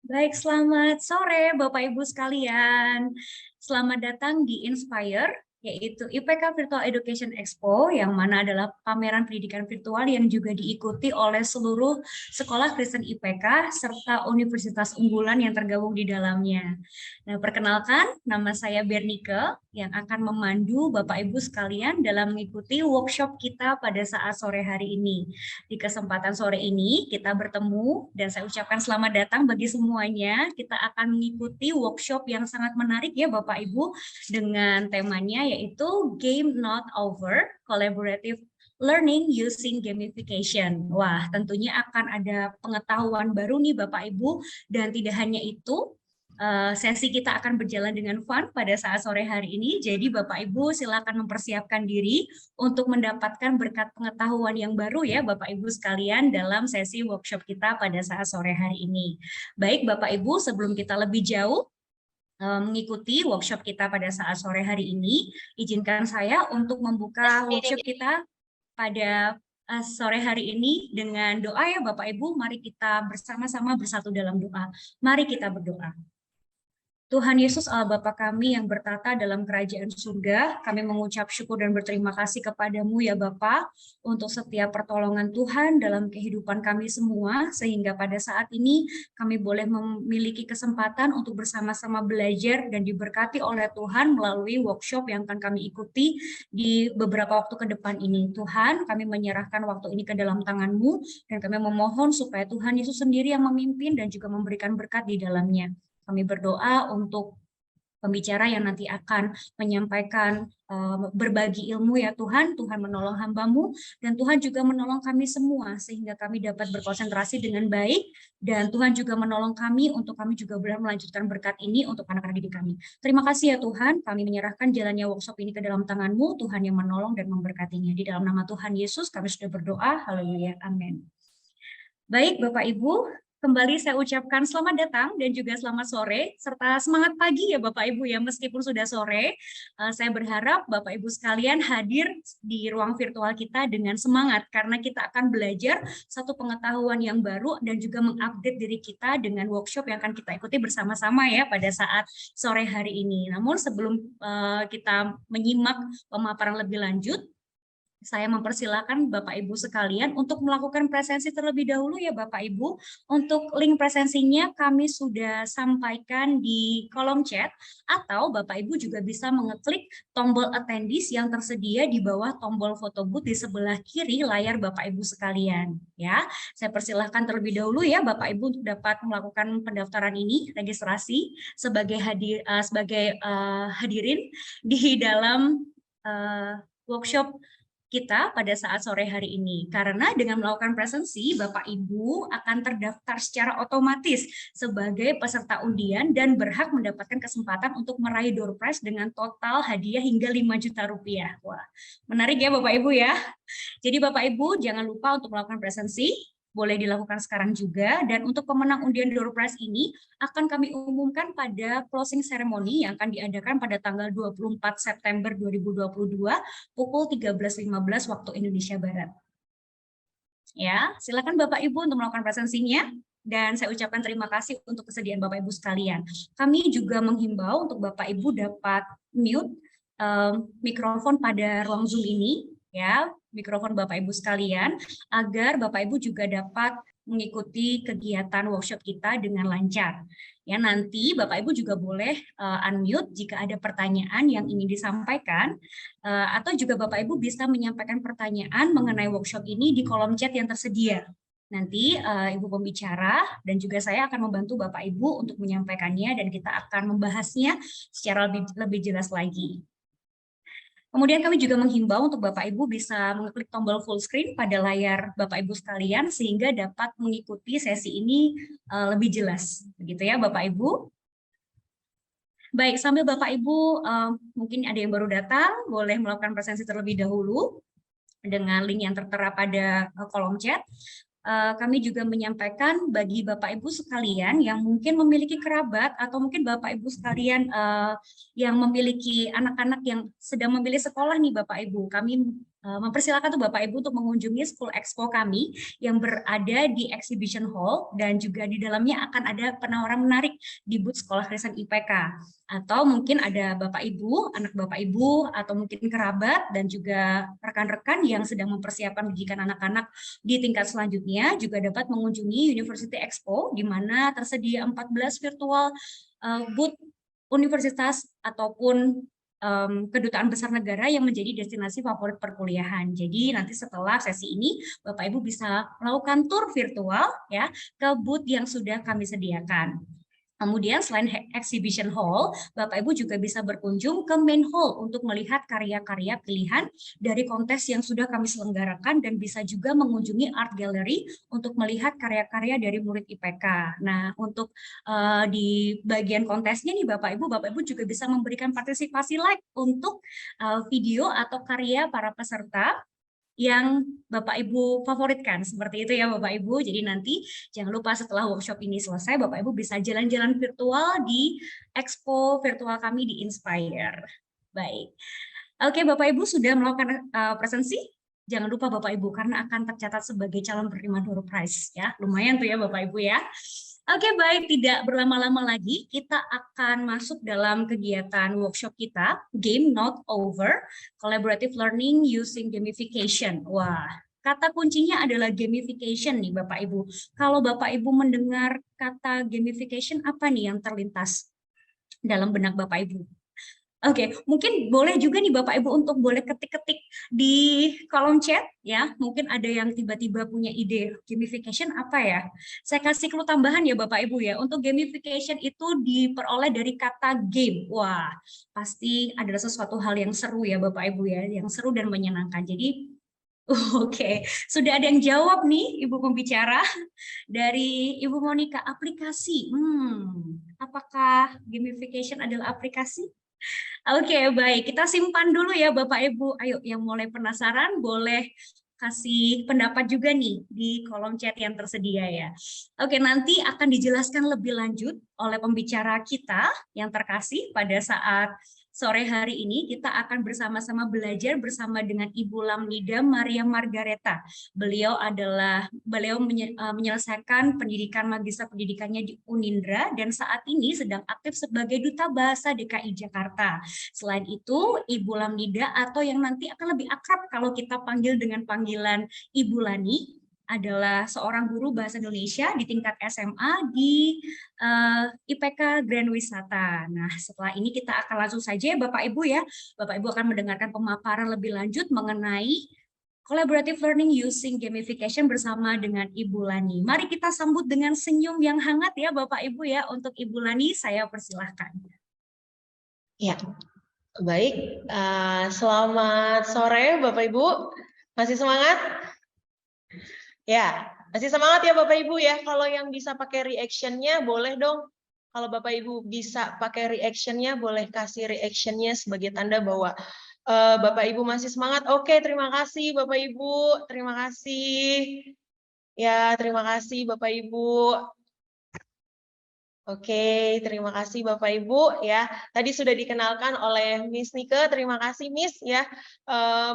Baik, selamat sore Bapak Ibu sekalian. Selamat datang di Inspire, yaitu IPK Virtual Education Expo, yang mana adalah pameran pendidikan virtual yang juga diikuti oleh seluruh sekolah Kristen IPK serta universitas unggulan yang tergabung di dalamnya. Nah, perkenalkan, nama saya Bernike yang akan memandu Bapak Ibu sekalian dalam mengikuti workshop kita pada saat sore hari ini. Di kesempatan sore ini kita bertemu dan saya ucapkan selamat datang bagi semuanya. Kita akan mengikuti workshop yang sangat menarik ya Bapak Ibu dengan temanya yaitu Game Not Over, Collaborative Learning Using Gamification. Wah, tentunya akan ada pengetahuan baru nih Bapak Ibu, dan tidak hanya itu, sesi kita akan berjalan dengan fun pada saat sore hari ini. Jadi Bapak Ibu silakan mempersiapkan diri untuk mendapatkan berkat pengetahuan yang baru ya Bapak Ibu sekalian dalam sesi workshop kita pada saat sore hari ini. Baik Bapak Ibu, sebelum kita lebih jauh mengikuti workshop kita pada saat sore hari ini, izinkan saya untuk membuka workshop kita pada sore hari ini dengan doa ya Bapak Ibu. Mari kita bersama-sama bersatu dalam doa. Mari kita berdoa. Tuhan Yesus Allah Bapa kami yang bertata dalam kerajaan surga, kami mengucap syukur dan berterima kasih kepadamu ya Bapa untuk setiap pertolongan Tuhan dalam kehidupan kami semua, sehingga pada saat ini kami boleh memiliki kesempatan untuk bersama-sama belajar dan diberkati oleh Tuhan melalui workshop yang akan kami ikuti di beberapa waktu ke depan ini. Tuhan, kami menyerahkan waktu ini ke dalam tangan-Mu dan kami memohon supaya Tuhan Yesus sendiri yang memimpin dan juga memberikan berkat di dalamnya. Kami berdoa untuk pembicara yang nanti akan menyampaikan berbagi ilmu ya Tuhan. Tuhan menolong hamba-Mu dan Tuhan juga menolong kami semua sehingga kami dapat berkonsentrasi dengan baik, dan Tuhan juga menolong kami untuk kami juga boleh melanjutkan berkat ini untuk anak-anak didik kami. Terima kasih ya Tuhan, kami menyerahkan jalannya workshop ini ke dalam tangan-Mu, Tuhan yang menolong dan memberkatinya. Di dalam nama Tuhan Yesus kami sudah berdoa, haleluya, amin. Baik Bapak Ibu, kembali saya ucapkan selamat datang dan juga selamat sore, serta semangat pagi ya Bapak Ibu ya, meskipun sudah sore. Saya berharap Bapak Ibu sekalian hadir di ruang virtual kita dengan semangat, karena kita akan belajar satu pengetahuan yang baru dan juga mengupdate diri kita dengan workshop yang akan kita ikuti bersama-sama ya pada saat sore hari ini. Namun sebelum kita menyimak pemaparan lebih lanjut, saya mempersilakan Bapak Ibu sekalian untuk melakukan presensi terlebih dahulu ya Bapak Ibu. Untuk link presensinya kami sudah sampaikan di kolom chat, atau Bapak Ibu juga bisa mengeklik tombol attendees yang tersedia di bawah tombol foto booth di sebelah kiri layar Bapak Ibu sekalian. Ya, saya persilahkan terlebih dahulu ya Bapak Ibu untuk dapat melakukan pendaftaran ini, registrasi sebagai hadirin di dalam workshop kita pada saat sore hari ini. Karena dengan melakukan presensi, Bapak Ibu akan terdaftar secara otomatis sebagai peserta undian dan berhak mendapatkan kesempatan untuk meraih door prize dengan total hadiah hingga 5 juta rupiah. Wah, menarik ya Bapak Ibu ya. Jadi Bapak Ibu jangan lupa untuk melakukan presensi, boleh dilakukan sekarang juga, dan untuk pemenang undian door prize ini akan kami umumkan pada closing ceremony yang akan diadakan pada tanggal 24 September 2022 pukul 13.15 waktu Indonesia Barat. Ya, silakan Bapak Ibu untuk melakukan presensinya, dan saya ucapkan terima kasih untuk kesediaan Bapak Ibu sekalian. Kami juga menghimbau untuk Bapak Ibu dapat mute mikrofon pada ruang Zoom ini, ya, mikrofon Bapak Ibu sekalian, agar Bapak Ibu juga dapat mengikuti kegiatan workshop kita dengan lancar. Ya, nanti Bapak Ibu juga boleh unmute jika ada pertanyaan yang ingin disampaikan, atau juga Bapak Ibu bisa menyampaikan pertanyaan mengenai workshop ini di kolom chat yang tersedia. Nanti Ibu pembicara dan juga saya akan membantu Bapak Ibu untuk menyampaikannya, dan kita akan membahasnya secara lebih jelas lagi. Kemudian kami juga menghimbau untuk Bapak Ibu bisa mengklik tombol full screen pada layar Bapak Ibu sekalian sehingga dapat mengikuti sesi ini lebih jelas. Begitu ya Bapak Ibu. Baik, sambil Bapak Ibu mungkin ada yang baru datang, boleh melakukan presensi terlebih dahulu dengan link yang tertera pada kolom chat. Kami juga menyampaikan bagi Bapak Ibu sekalian yang mungkin memiliki kerabat atau mungkin Bapak Ibu sekalian yang memiliki anak-anak yang sedang memilih sekolah nih Bapak Ibu. Kami mempersilakan tuh Bapak Ibu untuk mengunjungi School Expo kami yang berada di Exhibition Hall, dan juga di dalamnya akan ada penawaran menarik di booth Sekolah Kristen IPK. Atau mungkin ada Bapak Ibu, anak Bapak Ibu, atau mungkin kerabat dan juga rekan-rekan yang sedang mempersiapkan pendidikan anak-anak di tingkat selanjutnya juga dapat mengunjungi University Expo, di mana tersedia 14 virtual booth universitas ataupun kedutaan besar negara yang menjadi destinasi favorit perkuliahan. Jadi nanti setelah sesi ini Bapak Ibu bisa melakukan tour virtual ya ke booth yang sudah kami sediakan. Kemudian selain exhibition hall, Bapak Ibu juga bisa berkunjung ke main hall untuk melihat karya-karya pilihan dari kontes yang sudah kami selenggarakan, dan bisa juga mengunjungi art gallery untuk melihat karya-karya dari murid IPK. Nah, untuk di bagian kontesnya nih Bapak Ibu juga bisa memberikan partisipasi live untuk video atau karya para peserta yang Bapak Ibu favoritkan. Seperti itu ya Bapak Ibu. Jadi nanti jangan lupa setelah workshop ini selesai, Bapak Ibu bisa jalan-jalan virtual di expo virtual kami di Inspire. Baik. Oke, Bapak Ibu sudah melakukan presensi. Jangan lupa Bapak Ibu, karena akan tercatat sebagai calon penerima door prize ya. Lumayan tuh ya Bapak Ibu ya. Oke, baik, tidak berlama-lama lagi, kita akan masuk dalam kegiatan workshop kita, Game Not Over, Collaborative Learning Using Gamification. Wah, kata kuncinya adalah gamification nih Bapak Ibu. Kalau Bapak Ibu mendengar kata gamification, apa nih yang terlintas dalam benak Bapak Ibu? Oke, mungkin boleh juga nih Bapak Ibu untuk boleh ketik-ketik di kolom chat ya. Mungkin ada yang tiba-tiba punya ide gamification apa ya? Saya kasih clue tambahan ya Bapak Ibu ya. Untuk gamification itu diperoleh dari kata game. Wah, pasti adalah sesuatu hal yang seru ya Bapak Ibu ya, yang seru dan menyenangkan. Jadi oke, sudah ada yang jawab nih Ibu pembicara dari Ibu Monica, aplikasi. Apakah gamification adalah aplikasi? Oke, baik. Kita simpan dulu ya Bapak Ibu. Ayo, yang mulai penasaran boleh kasih pendapat juga nih di kolom chat yang tersedia ya. Oke, nanti akan dijelaskan lebih lanjut oleh pembicara kita yang terkasih pada saat sore hari ini. Kita akan bersama-sama belajar bersama dengan Ibu Lamnida Maria Margareta. Beliau menyelesaikan pendidikan magister pendidikannya di Unindra, dan saat ini sedang aktif sebagai Duta Bahasa DKI Jakarta. Selain itu, Ibu Lamnida atau yang nanti akan lebih akrab kalau kita panggil dengan panggilan Ibu Lani adalah seorang guru bahasa Indonesia di tingkat SMA di IPK Grand Wisata. Nah, setelah ini kita akan langsung saja Bapak Ibu ya. Bapak Ibu akan mendengarkan pemaparan lebih lanjut mengenai Collaborative Learning Using Gamification bersama dengan Ibu Lani. Mari kita sambut dengan senyum yang hangat ya Bapak Ibu ya. Untuk Ibu Lani, saya persilahkan. Ya, baik. Selamat sore Bapak Ibu. Masih semangat? Ya, masih semangat ya Bapak Ibu ya. Kalau yang bisa pakai reaction-nya boleh dong. Kalau Bapak Ibu bisa pakai reaction-nya, boleh kasih reaction-nya sebagai tanda bahwa Bapak Ibu masih semangat. Oke, terima kasih Bapak Ibu. Terima kasih. Ya, terima kasih Bapak Ibu. Oke, terima kasih Bapak Ibu ya. Tadi sudah dikenalkan oleh Miss Nike. Terima kasih Miss ya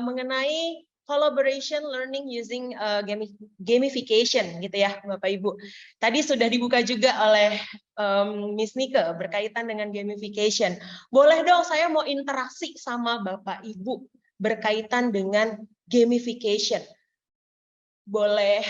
mengenai collaboration learning using gamification gitu ya Bapak Ibu. Tadi sudah dibuka juga oleh Miss Nike berkaitan dengan gamification. Boleh dong saya mau interaksi sama Bapak Ibu berkaitan dengan gamification. Boleh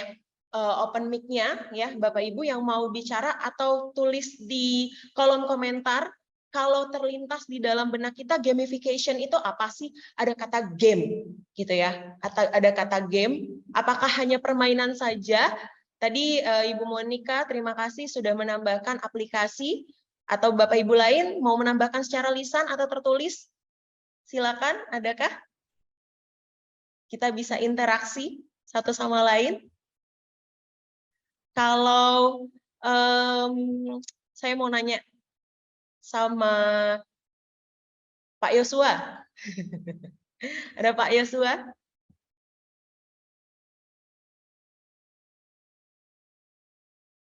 open mic-nya ya Bapak Ibu yang mau bicara, atau tulis di kolom komentar kalau terlintas di dalam benak kita gamification itu apa sih? Ada kata game gitu ya, atau ada kata game, apakah hanya permainan saja? Tadi Ibu Monica terima kasih sudah menambahkan aplikasi, atau Bapak Ibu lain mau menambahkan secara lisan atau tertulis? Silakan, adakah? Kita bisa interaksi satu sama lain. Kalau saya mau nanya sama Pak Yosua. Ada Pak Yosua?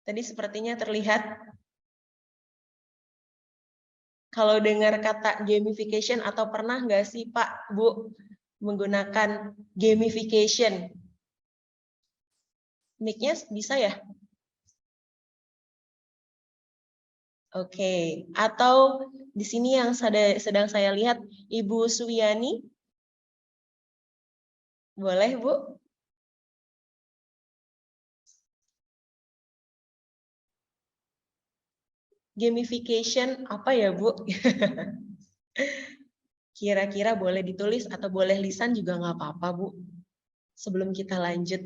Tadi sepertinya terlihat. Kalau dengar kata gamification, atau pernah nggak sih Pak, Bu, menggunakan gamification. Mic-nya bisa ya? Oke, atau di sini yang sedang saya lihat Ibu Suyani. Boleh, Bu? Gamification apa ya, Bu? Kira-kira boleh ditulis atau boleh lisan juga nggak apa-apa, Bu. Sebelum kita lanjut.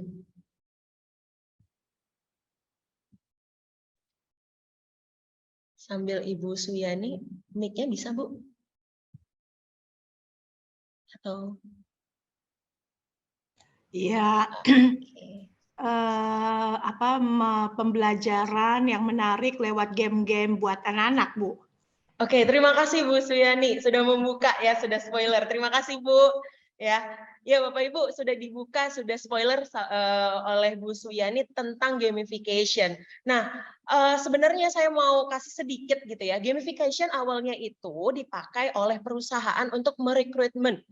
Sambil Ibu Suyani, mic-nya bisa, Bu? Atau? Ya, pembelajaran yang menarik lewat game-game buat anak-anak, Bu. Oke, terima kasih Bu Suyani sudah membuka ya, sudah spoiler. Terima kasih Bu. Ya Bapak Ibu sudah dibuka, sudah spoiler oleh Bu Suyani tentang gamification. Nah, sebenarnya saya mau kasih sedikit gitu ya. Gamification awalnya itu dipakai oleh perusahaan untuk merekrutmen,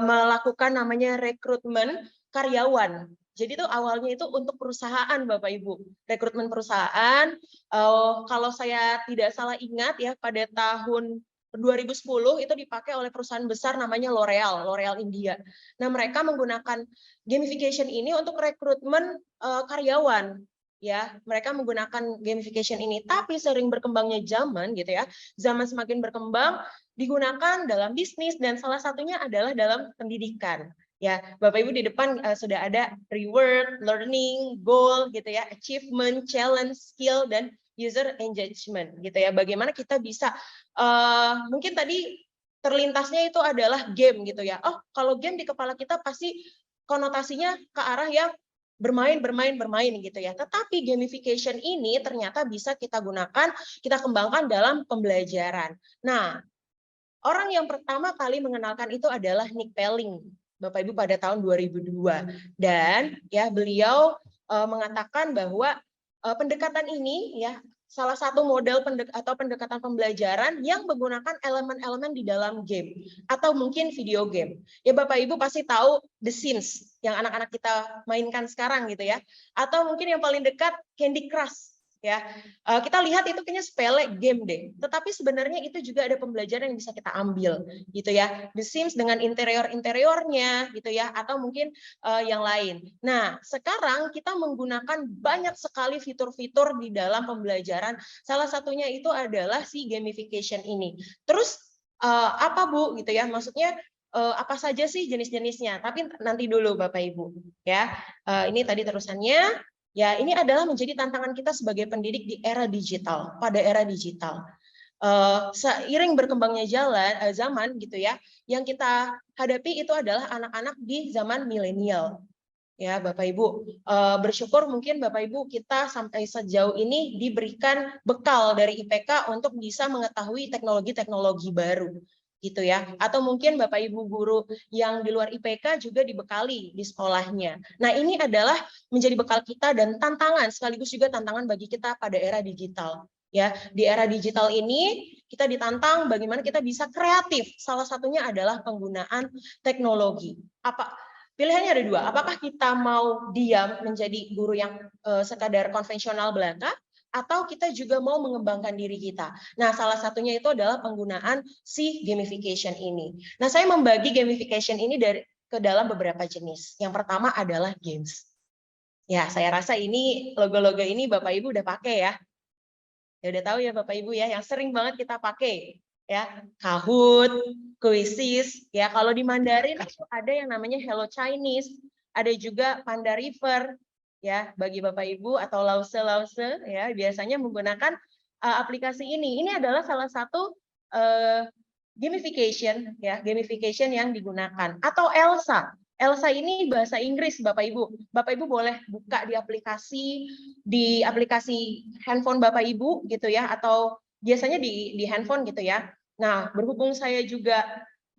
melakukan namanya rekrutmen karyawan. Jadi itu awalnya itu untuk perusahaan Bapak Ibu, rekrutmen perusahaan. Kalau saya tidak salah ingat ya, pada tahun 2010 itu dipakai oleh perusahaan besar namanya L'Oreal India. Nah, mereka menggunakan gamification ini untuk rekrutmen karyawan. Ya, mereka menggunakan gamification ini, tapi sering berkembangnya zaman gitu ya. Zaman semakin berkembang digunakan dalam bisnis dan salah satunya adalah dalam pendidikan. Ya, Bapak Ibu di depan sudah ada reward, learning, goal gitu ya, achievement, challenge, skill dan user engagement gitu ya. Bagaimana kita bisa mungkin tadi terlintasnya itu adalah game gitu ya. Oh, kalau game di kepala kita pasti konotasinya ke arah yang bermain gitu ya. Tetapi gamification ini ternyata bisa kita gunakan, kita kembangkan dalam pembelajaran. Nah, orang yang pertama kali mengenalkan itu adalah Nick Pelling, Bapak Ibu, pada tahun 2002. Dan ya beliau mengatakan bahwa pendekatan ini ya salah satu model pendekatan pembelajaran yang menggunakan elemen-elemen di dalam game atau mungkin video game. Ya Bapak Ibu pasti tahu The Sims yang anak-anak kita mainkan sekarang gitu ya. Atau mungkin yang paling dekat Candy Crush. Ya, kita lihat itu kayaknya sepele game deh, tetapi sebenarnya itu juga ada pembelajaran yang bisa kita ambil gitu ya. The Sims dengan interiornya gitu ya, atau mungkin yang lain. Nah, sekarang kita menggunakan banyak sekali fitur-fitur di dalam pembelajaran. Salah satunya itu adalah si gamification ini. Terus apa Bu gitu ya? Maksudnya apa saja sih jenis-jenisnya? Tapi nanti dulu Bapak Ibu ya. Ini tadi terusannya. Ya, ini adalah menjadi tantangan kita sebagai pendidik di era digital, pada era digital. Seiring berkembangnya zaman gitu ya, yang kita hadapi itu adalah anak-anak di zaman milenial. Ya, Bapak Ibu, bersyukur mungkin Bapak Ibu kita sampai sejauh ini diberikan bekal dari IPK untuk bisa mengetahui teknologi-teknologi baru. Gitu ya, atau mungkin Bapak Ibu guru yang di luar IPK juga dibekali di sekolahnya. Nah, ini adalah menjadi bekal kita dan tantangan sekaligus juga tantangan bagi kita pada era digital. Ya, di era digital ini kita ditantang bagaimana kita bisa kreatif. Salah satunya adalah penggunaan teknologi. Pilihannya ada dua. Apakah kita mau diam menjadi guru yang sekadar konvensional belaka, atau kita juga mau mengembangkan diri kita. Nah, salah satunya itu adalah penggunaan si gamification ini. Nah, saya membagi gamification ini ke dalam beberapa jenis. Yang pertama adalah games. Ya, saya rasa ini logo-logo ini Bapak Ibu udah pakai ya. Ya udah tahu ya Bapak Ibu ya, yang sering banget kita pakai ya, Kahoot, Quizzes. Ya, kalau di Mandarin itu ada yang namanya Hello Chinese, ada juga Panda River. Ya, bagi Bapak Ibu atau lause ya biasanya menggunakan aplikasi ini. Ini adalah salah satu gamification ya, gamification yang digunakan. Atau Elsa. Elsa ini bahasa Inggris Bapak Ibu. Bapak Ibu boleh buka di aplikasi handphone Bapak Ibu gitu ya, atau biasanya di handphone gitu ya. Nah, berhubung saya juga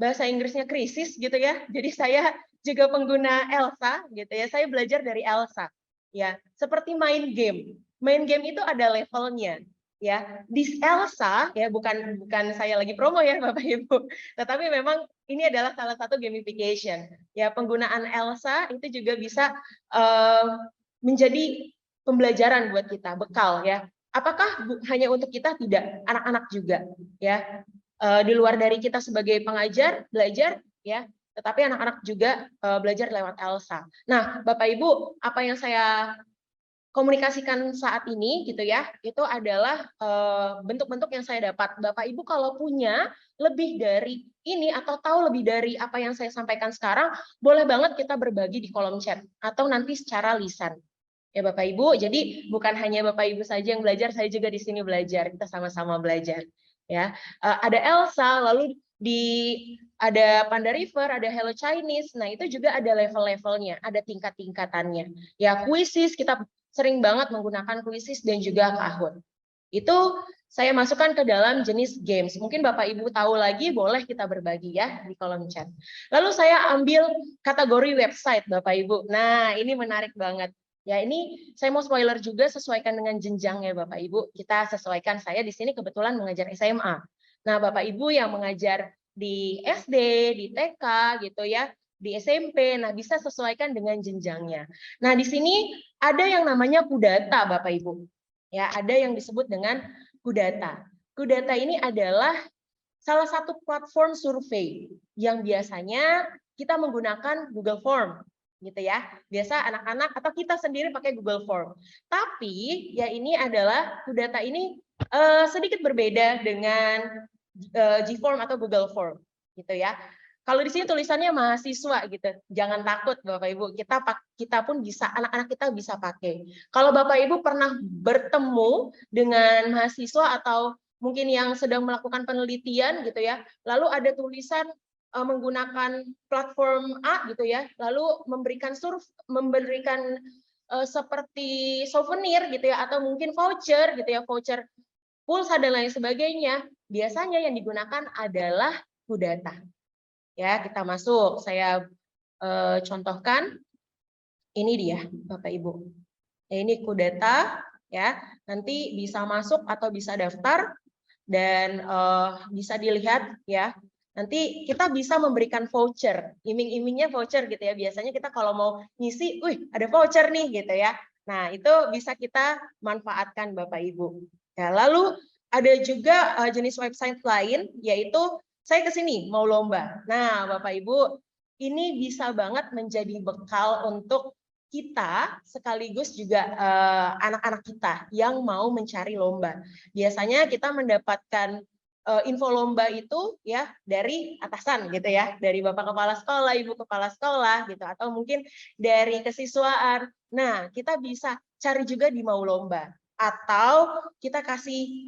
bahasa Inggrisnya krisis gitu ya. Jadi saya juga pengguna Elsa gitu ya. Saya belajar dari Elsa. Ya, seperti main game. Main game itu ada levelnya. ya. Di Elsa ya, bukan saya lagi promo ya Bapak Ibu, tetapi memang ini adalah salah satu gamification. Ya, penggunaan Elsa itu juga bisa menjadi pembelajaran buat kita, bekal ya. Apakah hanya untuk kita? Tidak, anak-anak juga ya. Di luar dari kita sebagai pengajar belajar ya, tetapi anak-anak juga belajar lewat Elsa. Nah, Bapak Ibu, apa yang saya komunikasikan saat ini gitu ya, itu adalah bentuk-bentuk yang saya dapat. Bapak Ibu kalau punya lebih dari ini atau tahu lebih dari apa yang saya sampaikan sekarang, boleh banget kita berbagi di kolom chat atau nanti secara lisan. Ya Bapak Ibu, jadi bukan hanya Bapak Ibu saja yang belajar, saya juga di sini belajar, kita sama-sama belajar. Ya, ada Elsa, lalu ada Panda River, ada Hello Chinese. Nah itu juga ada level-levelnya, ada tingkat-tingkatannya. Ya Quizzes, kita sering banget menggunakan Quizzes dan juga Kahoot. Itu saya masukkan ke dalam jenis games. Mungkin Bapak Ibu tahu lagi, boleh kita berbagi ya di kolom chat. Lalu saya ambil kategori website Bapak Ibu. Nah ini menarik banget. Ya ini saya mau spoiler juga, sesuaikan dengan jenjang ya Bapak Ibu. Kita sesuaikan, saya di sini kebetulan mengajar SMA. Nah Bapak Ibu yang mengajar di SD, di TK gitu ya, di SMP, nah bisa sesuaikan dengan jenjangnya. Nah di sini ada yang namanya Kudata Bapak Ibu. Ya ada yang disebut dengan Kudata. Kudata ini adalah salah satu platform survei yang biasanya kita menggunakan Google Form. Gitu ya, biasa anak-anak atau kita sendiri pakai Google Form. Tapi ya ini adalah Kudata ini sedikit berbeda dengan G-Form atau Google Form, gitu ya. Kalau di sini tulisannya mahasiswa gitu, jangan takut Bapak Ibu, kita pun bisa, anak-anak kita bisa pakai. Kalau Bapak Ibu pernah bertemu dengan mahasiswa atau mungkin yang sedang melakukan penelitian gitu ya, lalu ada tulisan menggunakan platform A gitu ya, lalu memberikan seperti souvenir gitu ya, atau mungkin voucher gitu ya, voucher pulsa dan lain sebagainya. Biasanya yang digunakan adalah Kudata. Ya, kita masuk. Saya contohkan. Ini dia, Bapak Ibu. Ya, ini Kudata ya. Nanti bisa masuk atau bisa daftar dan bisa dilihat ya. Nanti kita bisa memberikan voucher, iming-imingnya voucher gitu ya. Biasanya kita kalau mau ngisi, wih ada voucher nih gitu ya. Nah itu bisa kita manfaatkan Bapak Ibu. Ya, lalu ada juga jenis website lain, yaitu saya ke sini mau lomba. Nah Bapak Ibu, ini bisa banget menjadi bekal untuk kita sekaligus juga anak-anak kita yang mau mencari lomba. Biasanya kita mendapatkan info lomba itu ya dari atasan gitu ya, dari Bapak Kepala Sekolah, Ibu Kepala Sekolah gitu, atau mungkin dari kesiswaan. Nah, kita bisa cari juga di Mau Lomba, atau kita kasih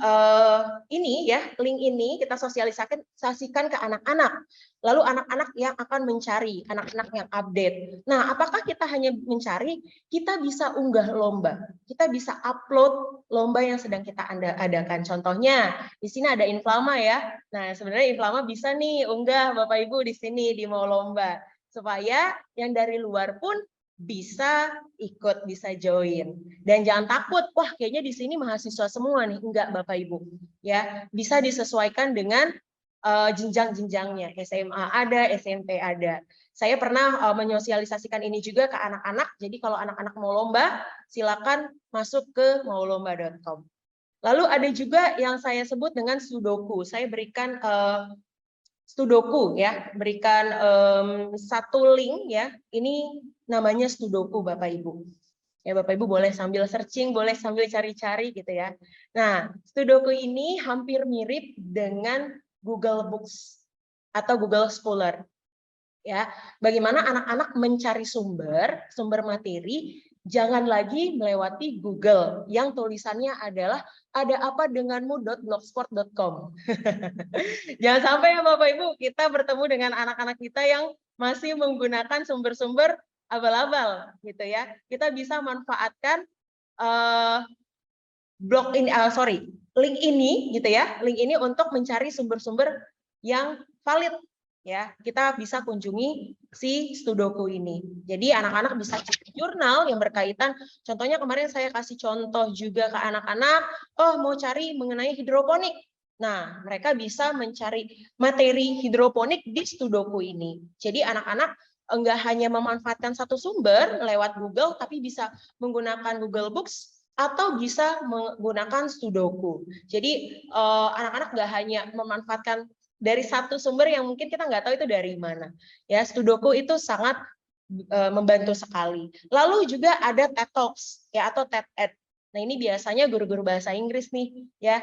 ini ya, link ini kita sosialisasikan ke anak-anak. Lalu anak-anak yang akan mencari, anak-anak yang update. Nah, apakah kita hanya mencari? Kita bisa unggah lomba, kita bisa upload lomba yang sedang kita adakan. Contohnya, di sini ada Inflama ya. Nah, sebenarnya Inflama bisa nih unggah Bapak Ibu di sini di Mau Lomba, supaya yang dari luar pun bisa ikut, bisa join. Dan jangan takut, wah kayaknya di sini mahasiswa semua nih. Enggak Bapak Ibu. Ya, bisa disesuaikan dengan jenjang-jenjangnya. SMA ada, SMP ada. Saya pernah menyosialisasikan ini juga ke anak-anak. Jadi kalau anak-anak mau lomba, silakan masuk ke maulomba.com. Lalu ada juga yang saya sebut dengan Sudoku. Saya berikan Sudoku ya, berikan satu link ya. Ini namanya Sudoku Bapak Ibu. Ya Bapak Ibu boleh sambil searching, boleh sambil cari-cari gitu ya. Nah, Sudoku ini hampir mirip dengan Google Books atau Google Scholar. Ya, bagaimana anak-anak mencari sumber materi, jangan lagi melewati Google yang tulisannya adalah ada apa denganmu.blogspot.com. Jangan sampai ya Bapak Ibu, kita bertemu dengan anak-anak kita yang masih menggunakan sumber-sumber abal-abal gitu ya. Kita bisa manfaatkan link ini gitu ya, link ini untuk mencari sumber-sumber yang valid ya. Kita bisa kunjungi si Sudoku ini. Jadi anak-anak bisa cek jurnal yang berkaitan. Contohnya kemarin saya kasih contoh juga ke anak-anak, oh mau cari mengenai hidroponik. Nah, mereka bisa mencari materi hidroponik di Studoku ini. Jadi anak-anak enggak hanya memanfaatkan satu sumber lewat Google, tapi bisa menggunakan Google Books atau bisa menggunakan Studoku. Jadi anak-anak nggak hanya memanfaatkan dari satu sumber yang mungkin kita nggak tahu itu dari mana. Ya, Studoku itu sangat membantu sekali. Lalu juga ada TED Talks ya atau TED Ed. Nah, ini biasanya guru-guru bahasa Inggris nih ya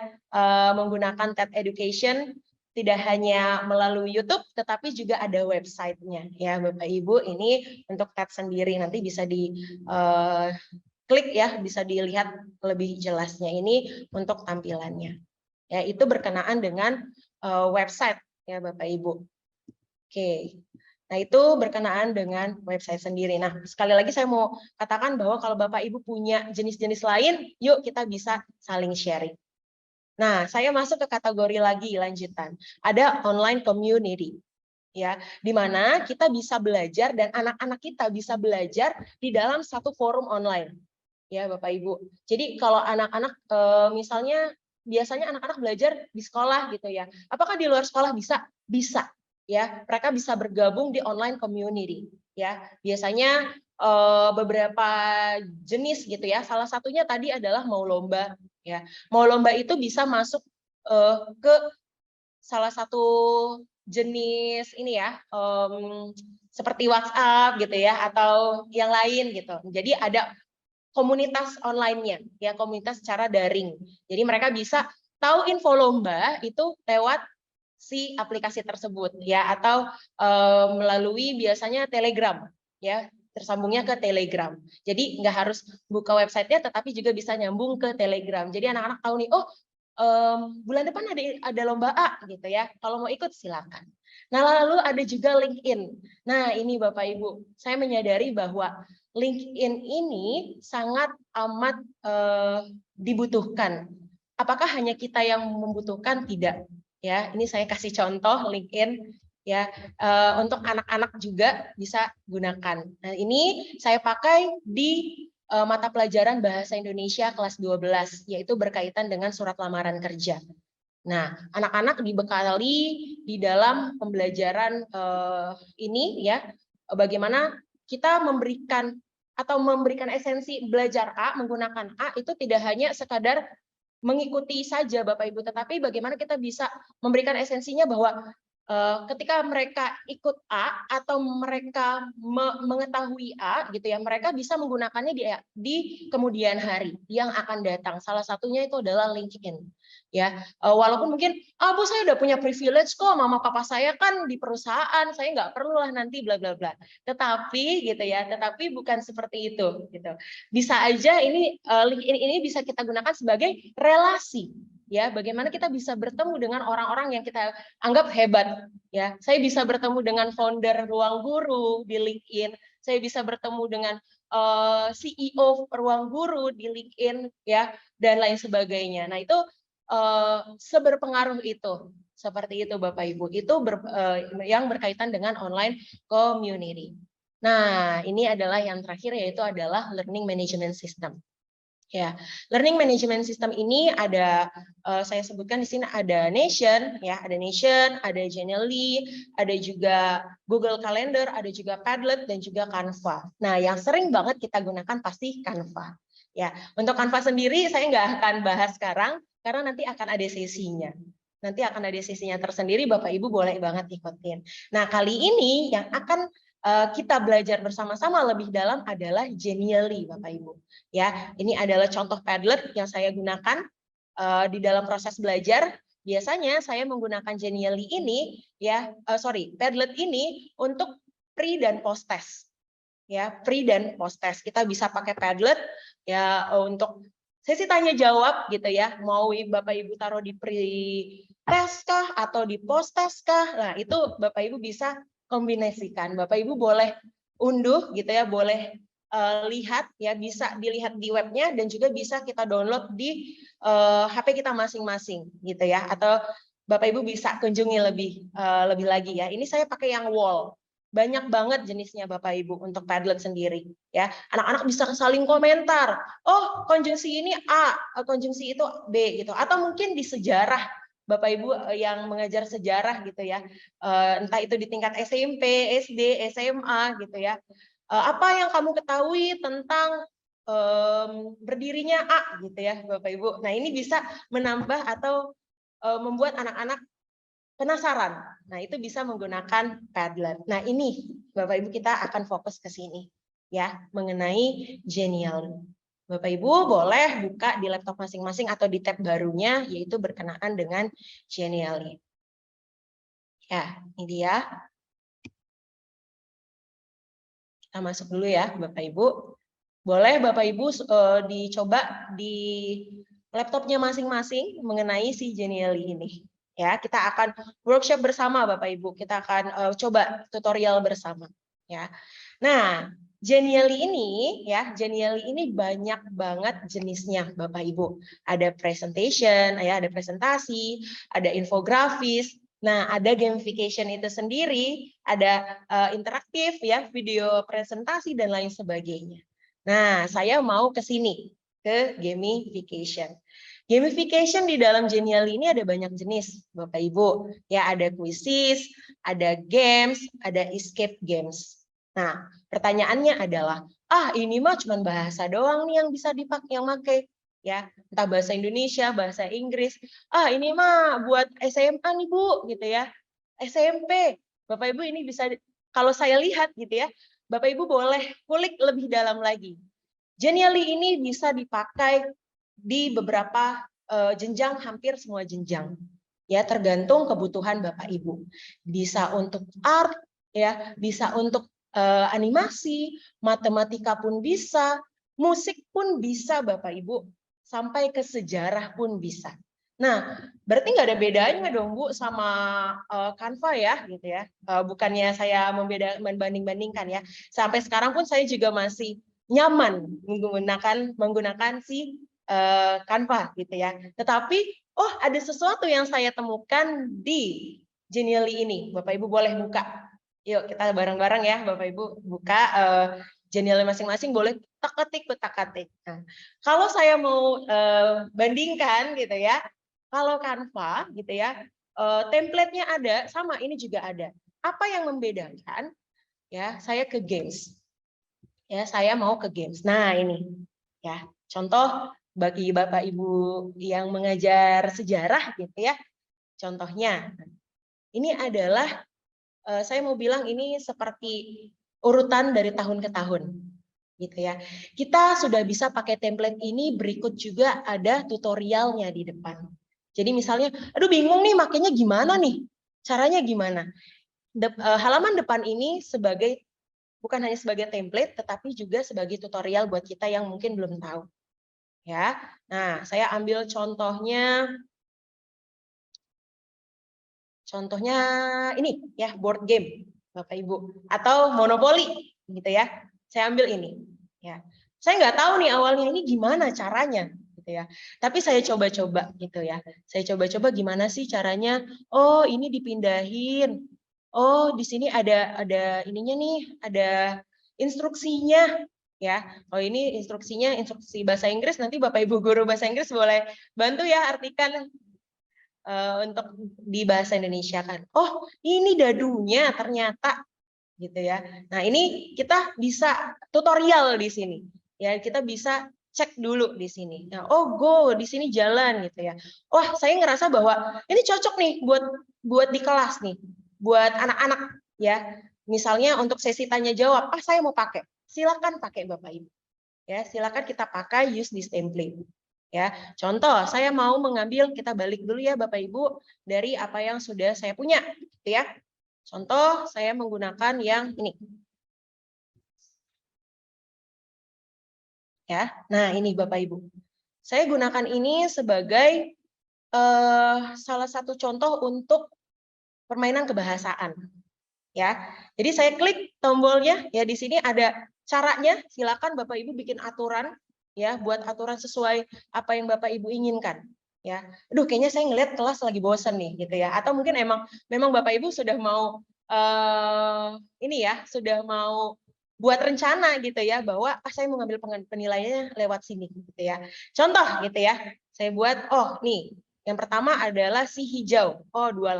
menggunakan TED Education, tidak hanya melalui YouTube tetapi juga ada websitenya ya Bapak Ibu. Ini untuk TED sendiri nanti bisa di klik ya, bisa dilihat lebih jelasnya ini untuk tampilannya. Ya, itu berkenaan dengan website ya Bapak Ibu. Oke. Nah, itu berkenaan dengan website sendiri. Nah, sekali lagi saya mau katakan bahwa kalau Bapak Ibu punya jenis-jenis lain, yuk kita bisa saling sharing. Nah, saya masuk ke kategori lagi lanjutan. Ada online community. Ya, di mana kita bisa belajar dan anak-anak kita bisa belajar di dalam satu forum online. Ya, Bapak Ibu. Jadi kalau anak-anak misalnya biasanya anak-anak belajar di sekolah gitu ya. Apakah di luar sekolah bisa? Bisa. Ya, mereka bisa bergabung di online community. Ya, biasanya beberapa jenis gitu ya. Salah satunya tadi adalah mau lomba. Ya, mau lomba itu bisa masuk ke salah satu jenis ini ya, seperti WhatsApp gitu ya, atau yang lain gitu. Jadi ada komunitas online-nya, ya komunitas secara daring. Jadi mereka bisa tahu info lomba itu lewat si aplikasi tersebut, ya atau melalui biasanya Telegram, ya tersambungnya ke Telegram. Jadi nggak harus buka websitenya, tetapi juga bisa nyambung ke Telegram. Jadi anak-anak tahu nih, oh bulan depan ada lomba A gitu ya. Kalau mau ikut silakan. Nah, lalu ada juga LinkedIn. Nah, ini Bapak Ibu, saya menyadari bahwa LinkedIn ini sangat amat dibutuhkan. Apakah hanya kita yang membutuhkan? Tidak. Ya, ini saya kasih contoh LinkedIn ya untuk anak-anak juga bisa gunakan. Nah, ini saya pakai di mata pelajaran Bahasa Indonesia kelas 12, yaitu berkaitan dengan surat lamaran kerja. Nah, anak-anak dibekali di dalam pembelajaran ini ya, bagaimana kita memberikan esensi belajar A, menggunakan A itu tidak hanya sekadar mengikuti saja Bapak Ibu, tetapi bagaimana kita bisa memberikan esensinya bahwa ketika mereka ikut A atau mereka mengetahui A gitu ya, mereka bisa menggunakannya di kemudian hari yang akan datang. Salah satunya itu adalah LinkedIn. Ya, walaupun mungkin Bu saya udah punya privilege kok, mama papa saya kan di perusahaan, saya nggak perlu lah nanti bla bla bla. Tetapi gitu ya, tetapi bukan seperti itu gitu. Bisa aja ini LinkedIn ini bisa kita gunakan sebagai relasi. Ya, bagaimana kita bisa bertemu dengan orang-orang yang kita anggap hebat. Ya, saya bisa bertemu dengan founder Ruang Guru di LinkedIn. Saya bisa bertemu dengan CEO Ruang Guru di LinkedIn, ya, dan lain sebagainya. Nah, itu seberpengaruh itu. Seperti itu, Bapak Ibu. Itu yang berkaitan dengan online community. Nah, ini adalah yang terakhir, yaitu adalah learning management system. Ya, learning management system ini ada saya sebutkan di sini ada Notion, ya, ada Notion, ada Genially, ada juga Google Calendar, ada juga Padlet dan juga Canva. Nah, yang sering banget kita gunakan pasti Canva. Ya, untuk Canva sendiri saya nggak akan bahas sekarang karena nanti akan ada sesinya. Nanti akan ada sesinya tersendiri, Bapak Ibu boleh banget ikutin. Nah, kali ini yang akan kita belajar bersama-sama lebih dalam adalah Genially, Bapak Ibu. Ya, ini adalah contoh Padlet yang saya gunakan di dalam proses belajar. Biasanya saya menggunakan Genially ini, ya, Padlet ini untuk pre dan post test. Ya, pre dan post test. Kita bisa pakai Padlet ya untuk sesi tanya jawab gitu ya. Mau Bapak Ibu taruh di pre test kah atau di post test kah? Nah, itu Bapak Ibu bisa kombinasikan. Bapak Ibu boleh unduh gitu ya, boleh lihat ya, bisa dilihat di webnya dan juga bisa kita download di HP kita masing-masing gitu ya, atau Bapak Ibu bisa kunjungi lebih lagi ya. Ini saya pakai yang wall Banyak banget jenisnya Bapak Ibu untuk Padlet sendiri ya. Anak-anak bisa saling komentar. Oh, konjungsi ini A, konjungsi itu B gitu. Atau mungkin di sejarah Bapak Ibu yang mengajar sejarah gitu ya. Entah itu di tingkat SMP, SD, SMA gitu ya. Apa yang kamu ketahui tentang berdirinya A gitu ya Bapak Ibu. Nah, ini bisa menambah atau membuat anak-anak penasaran. Nah, itu bisa menggunakan Padlet. Nah, ini Bapak Ibu kita akan fokus ke sini ya, mengenai Genially. Bapak Ibu boleh buka di laptop masing-masing atau di tab barunya, yaitu berkenaan dengan Genially. Ya, ini dia. Kita masuk dulu ya, Bapak Ibu. Boleh Bapak Ibu dicoba di laptopnya masing-masing mengenai si Genially ini. Ya, kita akan workshop bersama Bapak Ibu. Kita akan coba tutorial bersama. Ya. Nah, Genially ini banyak banget jenisnya Bapak Ibu. Ada presentation, ya, ada presentasi, ada infografis. Nah, ada gamification itu sendiri, ada interaktif ya, video presentasi dan lain sebagainya. Nah, saya mau ke sini, ke gamification. Gamification di dalam Genially ini ada banyak jenis, Bapak Ibu. Ya, ada quizzes, ada games, ada escape games. Nah, pertanyaannya adalah, ini mah cuma bahasa doang nih yang bisa dipakai, yang pakai. Ya, entah bahasa Indonesia, bahasa Inggris. Ini mah buat SMA nih, Bu, gitu ya. SMP. Bapak Ibu ini bisa, kalau saya lihat gitu ya, Bapak Ibu boleh kulik lebih dalam lagi. Genially ini bisa dipakai di beberapa jenjang, hampir semua jenjang. Ya, tergantung kebutuhan Bapak Ibu. Bisa untuk art, ya, bisa untuk animasi, matematika pun bisa, musik pun bisa Bapak Ibu, sampai ke sejarah pun bisa. Nah, berarti nggak ada bedanya dong Bu sama Canva ya, gitu ya. Bukannya saya membanding-bandingkan ya. Sampai sekarang pun saya juga masih nyaman menggunakan si Canva gitu ya. Tetapi ada sesuatu yang saya temukan di Genially ini. Bapak Ibu boleh buka. Yuk kita bareng-bareng ya Bapak Ibu buka Genially masing-masing, boleh ketik. Nah, kalau saya mau bandingkan gitu ya. Kalau Canva gitu ya, template-nya ada, sama ini juga ada. Apa yang membedakan? Ya, saya ke games. Ya, saya mau ke games. Nah, ini ya, contoh bagi Bapak Ibu yang mengajar sejarah gitu ya. Contohnya, ini adalah saya mau bilang ini seperti urutan dari tahun ke tahun. Gitu ya. Kita sudah bisa pakai template ini, berikut juga ada tutorialnya di depan. Jadi misalnya, aduh bingung nih makainya gimana nih? Caranya gimana? Halaman depan ini bukan hanya sebagai template, tetapi juga sebagai tutorial buat kita yang mungkin belum tahu. Ya, nah saya ambil contohnya ini ya, board game, Bapak Ibu, atau monopoli, gitu ya. Saya ambil ini. Ya, saya nggak tahu nih awalnya ini gimana caranya, gitu ya. Tapi saya coba-coba, gitu ya. Saya coba-coba gimana sih caranya? Oh, ini dipindahin. Oh, di sini ada ininya nih, ada instruksinya ya. Oh, ini instruksinya instruksi bahasa Inggris, nanti Bapak Ibu guru bahasa Inggris boleh bantu ya artikan untuk di bahasa Indonesia kan. Oh, ini dadunya ternyata gitu ya. Nah, ini kita bisa tutorial di sini. Ya, kita bisa cek dulu di sini. Nah, go di sini jalan gitu ya. Wah, saya ngerasa bahwa ini cocok nih buat di kelas nih, buat anak-anak ya. Misalnya untuk sesi tanya jawab, saya mau pakai. Silakan pakai Bapak Ibu. Ya, silakan kita pakai use this template. Ya, contoh saya mau mengambil, kita balik dulu ya Bapak Ibu dari apa yang sudah saya punya, gitu ya. Contoh saya menggunakan yang ini. Ya, nah ini Bapak Ibu. Saya gunakan ini sebagai salah satu contoh untuk permainan kebahasaan. Ya, jadi saya klik tombolnya ya, di sini ada caranya. Silakan Bapak Ibu bikin aturan ya, buat aturan sesuai apa yang Bapak Ibu inginkan. Ya, aduh kayaknya saya ngelihat kelas lagi bosan nih gitu ya, atau mungkin memang Bapak Ibu sudah mau ini ya sudah mau buat rencana gitu ya bahwa saya mau ngambil penilaiannya lewat sini gitu ya. Contoh gitu ya. Saya buat nih yang pertama adalah si hijau. Dua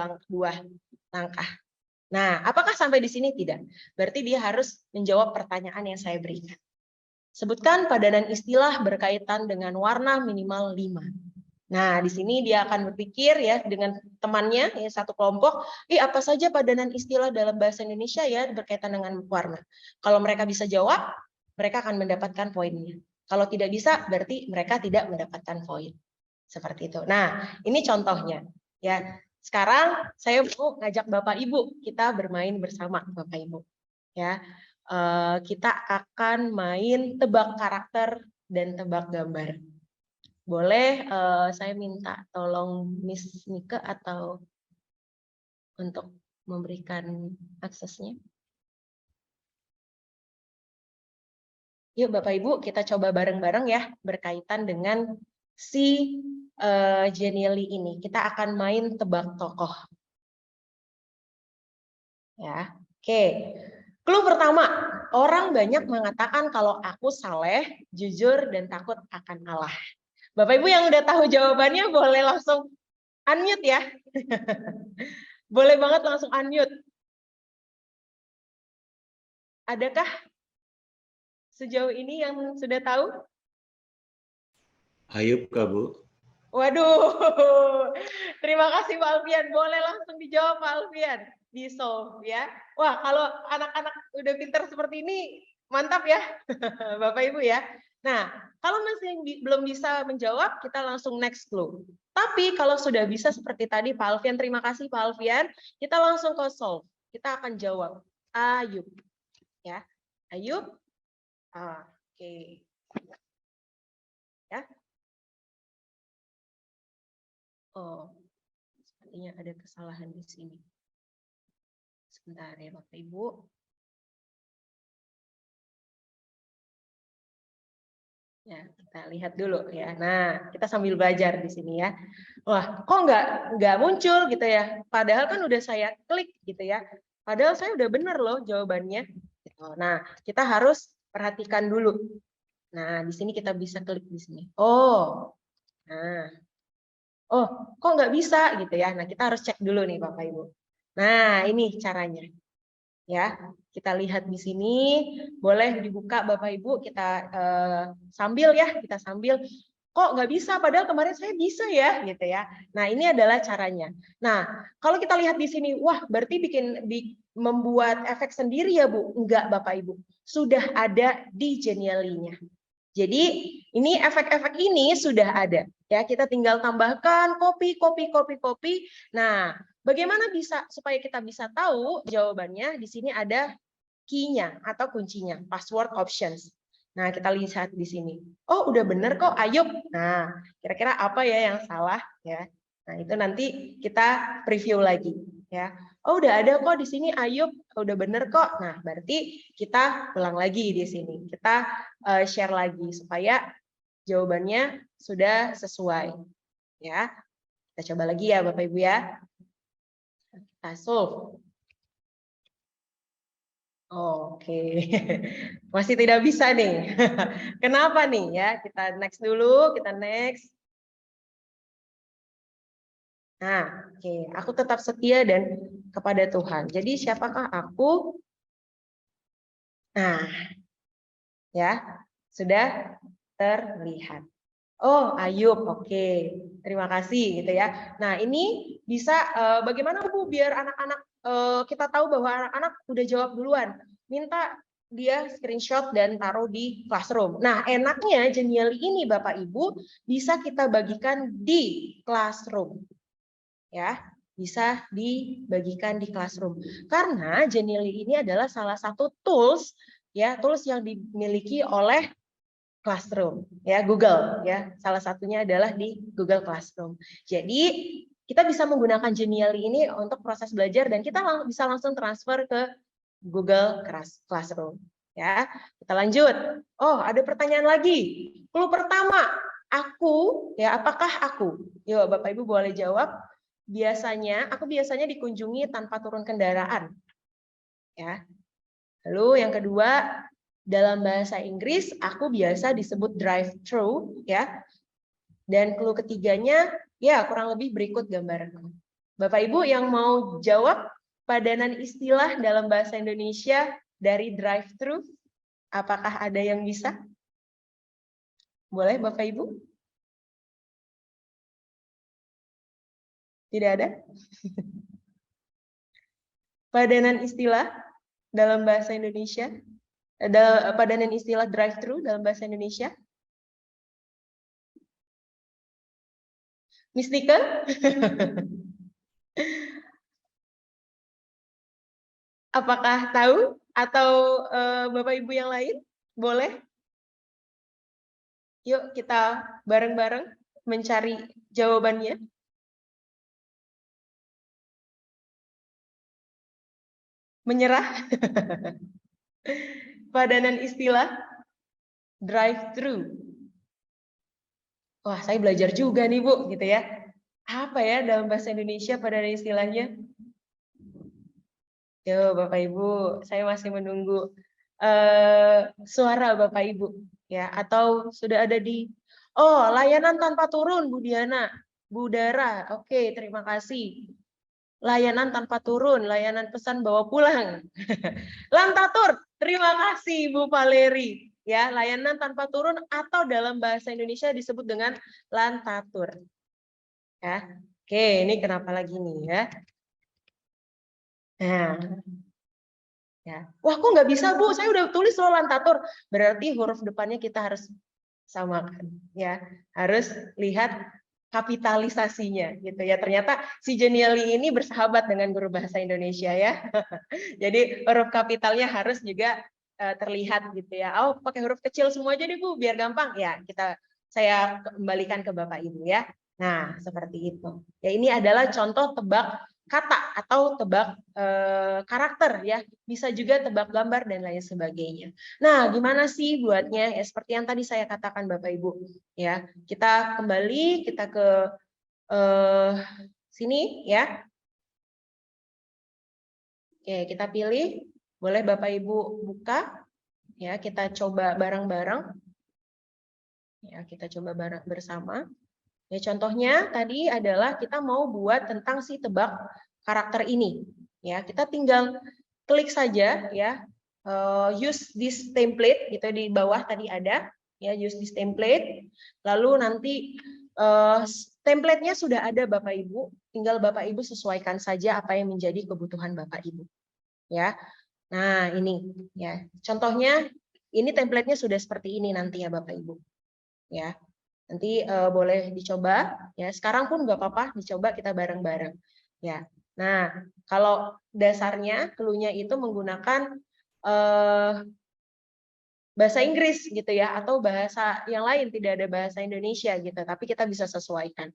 langkah. Nah, apakah sampai di sini? Tidak. Berarti dia harus menjawab pertanyaan yang saya berikan. Sebutkan padanan istilah berkaitan dengan warna minimal 5. Nah, di sini dia akan berpikir ya dengan temannya ya satu kelompok, apa saja padanan istilah dalam bahasa Indonesia ya berkaitan dengan warna. Kalau mereka bisa jawab, mereka akan mendapatkan poinnya. Kalau tidak bisa, berarti mereka tidak mendapatkan poin. Seperti itu. Nah, ini contohnya ya. Sekarang saya mau ngajak Bapak Ibu kita bermain bersama Bapak Ibu. Ya, kita akan main tebak karakter dan tebak gambar. Boleh saya minta tolong Miss Nike atau untuk memberikan aksesnya. Yuk Bapak Ibu kita coba bareng-bareng ya berkaitan dengan si Genially ini. Kita akan main tebak tokoh. Ya, oke. Clue pertama, orang banyak mengatakan kalau aku saleh, jujur, dan takut akan Allah. Bapak Ibu yang udah tahu jawabannya boleh langsung unmute ya. Boleh banget langsung unmute. Adakah sejauh ini yang sudah tahu? Ayub Kak Bu. Waduh, terima kasih Pak Alfian. Boleh langsung dijawab Pak Alfian. Di-solve ya. Wah, kalau anak-anak udah pintar seperti ini, mantap ya Bapak Ibu ya. Nah, kalau masih belum bisa menjawab, kita langsung next clue. Tapi kalau sudah bisa seperti tadi Pak Alfian, terima kasih Pak Alfian, kita langsung ke solve. Kita akan jawab Ayub. Ya, Ayub. Oke. Ya. Sepertinya ada kesalahan di sini. Sebentar ya Bapak Ibu. Ya, kita lihat dulu ya. Nah, kita sambil belajar di sini ya. Wah, kok nggak muncul gitu ya? Padahal kan udah saya klik gitu ya. Padahal saya udah bener loh jawabannya. Nah, kita harus perhatikan dulu. Nah, di sini kita bisa klik di sini. Kok nggak bisa gitu ya? Nah, kita harus cek dulu nih Bapak Ibu. Nah, ini caranya. Ya, kita lihat di sini, boleh dibuka Bapak Ibu, kita sambil kok nggak bisa, padahal kemarin saya bisa ya, gitu ya. Nah, ini adalah caranya. Nah, kalau kita lihat di sini, wah, berarti membuat efek sendiri ya Bu? Enggak Bapak Ibu, sudah ada di Genially-nya. Jadi ini efek-efek ini sudah ada ya, kita tinggal tambahkan copy. Nah, bagaimana supaya kita bisa tahu jawabannya? Di sini ada key-nya atau kuncinya, password options. Nah, kita lihat di sini. Udah bener kok Ayub. Nah, kira-kira apa ya yang salah ya? Nah, itu nanti kita preview lagi ya. Udah ada kok di sini Ayub, udah bener kok. Nah, berarti kita ulang lagi di sini. Kita share lagi supaya jawabannya sudah sesuai. Ya. Kita coba lagi ya Bapak Ibu ya. Kita solve. Oke. Masih tidak bisa nih. Kenapa nih ya? Kita next dulu, kita next. Nah, oke, aku tetap setia dan kepada Tuhan. Jadi siapakah aku? Nah, ya, sudah terlihat. Ayub, oke. Terima kasih gitu ya. Nah, ini bisa bagaimana Bu biar anak-anak kita tahu bahwa anak-anak udah jawab duluan. Minta dia screenshot dan taruh di Classroom. Nah, enaknya Genially ini Bapak Ibu bisa kita bagikan di Classroom. Ya, bisa dibagikan di Classroom. Karena Genially ini adalah salah satu tools yang dimiliki oleh Classroom ya, Google ya. Salah satunya adalah di Google Classroom. Jadi kita bisa menggunakan Genially ini untuk proses belajar dan kita bisa langsung transfer ke Google Classroom ya. Kita lanjut. Ada pertanyaan lagi. Clue pertama, aku ya, apakah aku? Yuk Bapak Ibu boleh jawab. Aku biasanya dikunjungi tanpa turun kendaraan. ya. Lalu yang kedua, dalam bahasa Inggris aku biasa disebut drive-thru, ya. Dan clue ketiganya, ya kurang lebih berikut gambaran. Bapak Ibu yang mau jawab padanan istilah dalam bahasa Indonesia dari drive-thru, apakah ada yang bisa? Boleh Bapak Ibu? Tidak ada? Padanan istilah dalam bahasa Indonesia? Ada padanan istilah drive-thru dalam bahasa Indonesia? Miss Nika? Apakah tahu atau Bapak Ibu yang lain? Boleh? Yuk kita bareng-bareng mencari jawabannya. Menyerah? Padanan istilah drive-thru. Wah, saya belajar juga nih, Bu, gitu ya. Apa ya dalam bahasa Indonesia padanan istilahnya? Yo, Bapak Ibu, saya masih menunggu suara Bapak Ibu, ya. Atau sudah ada di, oh, layanan tanpa turun, Bu Diana, Bu Dara. Oke, terima kasih. Layanan tanpa turun, layanan pesan bawa pulang. Lantatur, terima kasih Bu Valeri. Ya, layanan tanpa turun atau dalam bahasa Indonesia disebut dengan lantatur. Ya, oke, ini kenapa lagi nih ya? Nah, ya, wah kok nggak bisa Bu? Saya udah tulis loh lantatur. Berarti huruf depannya kita harus samakan, ya. Harus lihat kapitalisasinya, gitu ya. Ternyata si Jeniali ini bersahabat dengan guru bahasa Indonesia ya. Jadi huruf kapitalnya harus juga terlihat gitu ya. Oh, pakai huruf kecil semua aja deh Bu, biar gampang ya. Saya kembalikan ke Bapak Ibu ya. Nah, seperti itu. Ya, ini adalah contoh tebak kata atau tebak karakter ya. Bisa juga tebak gambar dan lain sebagainya. Nah, gimana sih buatnya? Ya, seperti yang tadi saya katakan Bapak Ibu. Ya, kita kembali kita ke sini ya. Oke, kita pilih. Boleh Bapak Ibu buka. Ya, kita coba bareng-bareng. Ya, kita coba bareng bersama. Ya, contohnya tadi adalah kita mau buat tentang si tebak karakter ini. Ya, kita tinggal klik saja ya. Use this template gitu di bawah tadi ada ya, use this template. Lalu nanti template-nya sudah ada Bapak Ibu, tinggal Bapak Ibu sesuaikan saja apa yang menjadi kebutuhan Bapak Ibu. Ya. Nah, ini ya. Contohnya ini template-nya sudah seperti ini nanti ya Bapak Ibu. Ya. Nanti boleh dicoba ya. Sekarang pun nggak apa-apa, dicoba kita bareng-bareng. Ya. Nah, kalau dasarnya clue-nya itu menggunakan bahasa Inggris gitu ya, atau bahasa yang lain, tidak ada bahasa Indonesia gitu, tapi kita bisa sesuaikan.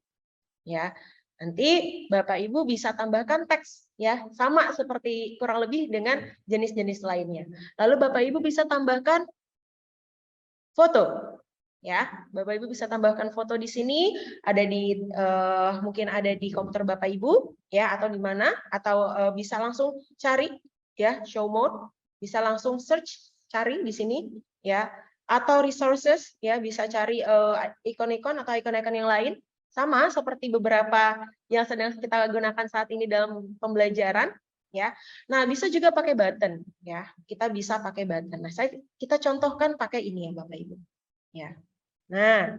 Ya. Nanti Bapak Ibu bisa tambahkan teks ya, sama seperti kurang lebih dengan jenis-jenis lainnya. Lalu Bapak Ibu bisa tambahkan foto. Ya, Bapak Ibu bisa tambahkan foto di sini, ada di mungkin ada di komputer Bapak Ibu ya, atau di mana, atau bisa langsung cari ya, show mode, bisa langsung search cari di sini ya, atau resources ya, bisa cari ikon-ikon atau ikon-ikon yang lain. Sama seperti beberapa yang sedang kita gunakan saat ini dalam pembelajaran, ya. Nah, bisa juga pakai button, ya. Kita bisa pakai button. Nah, kita contohkan pakai ini ya, Bapak Ibu. Ya. Nah,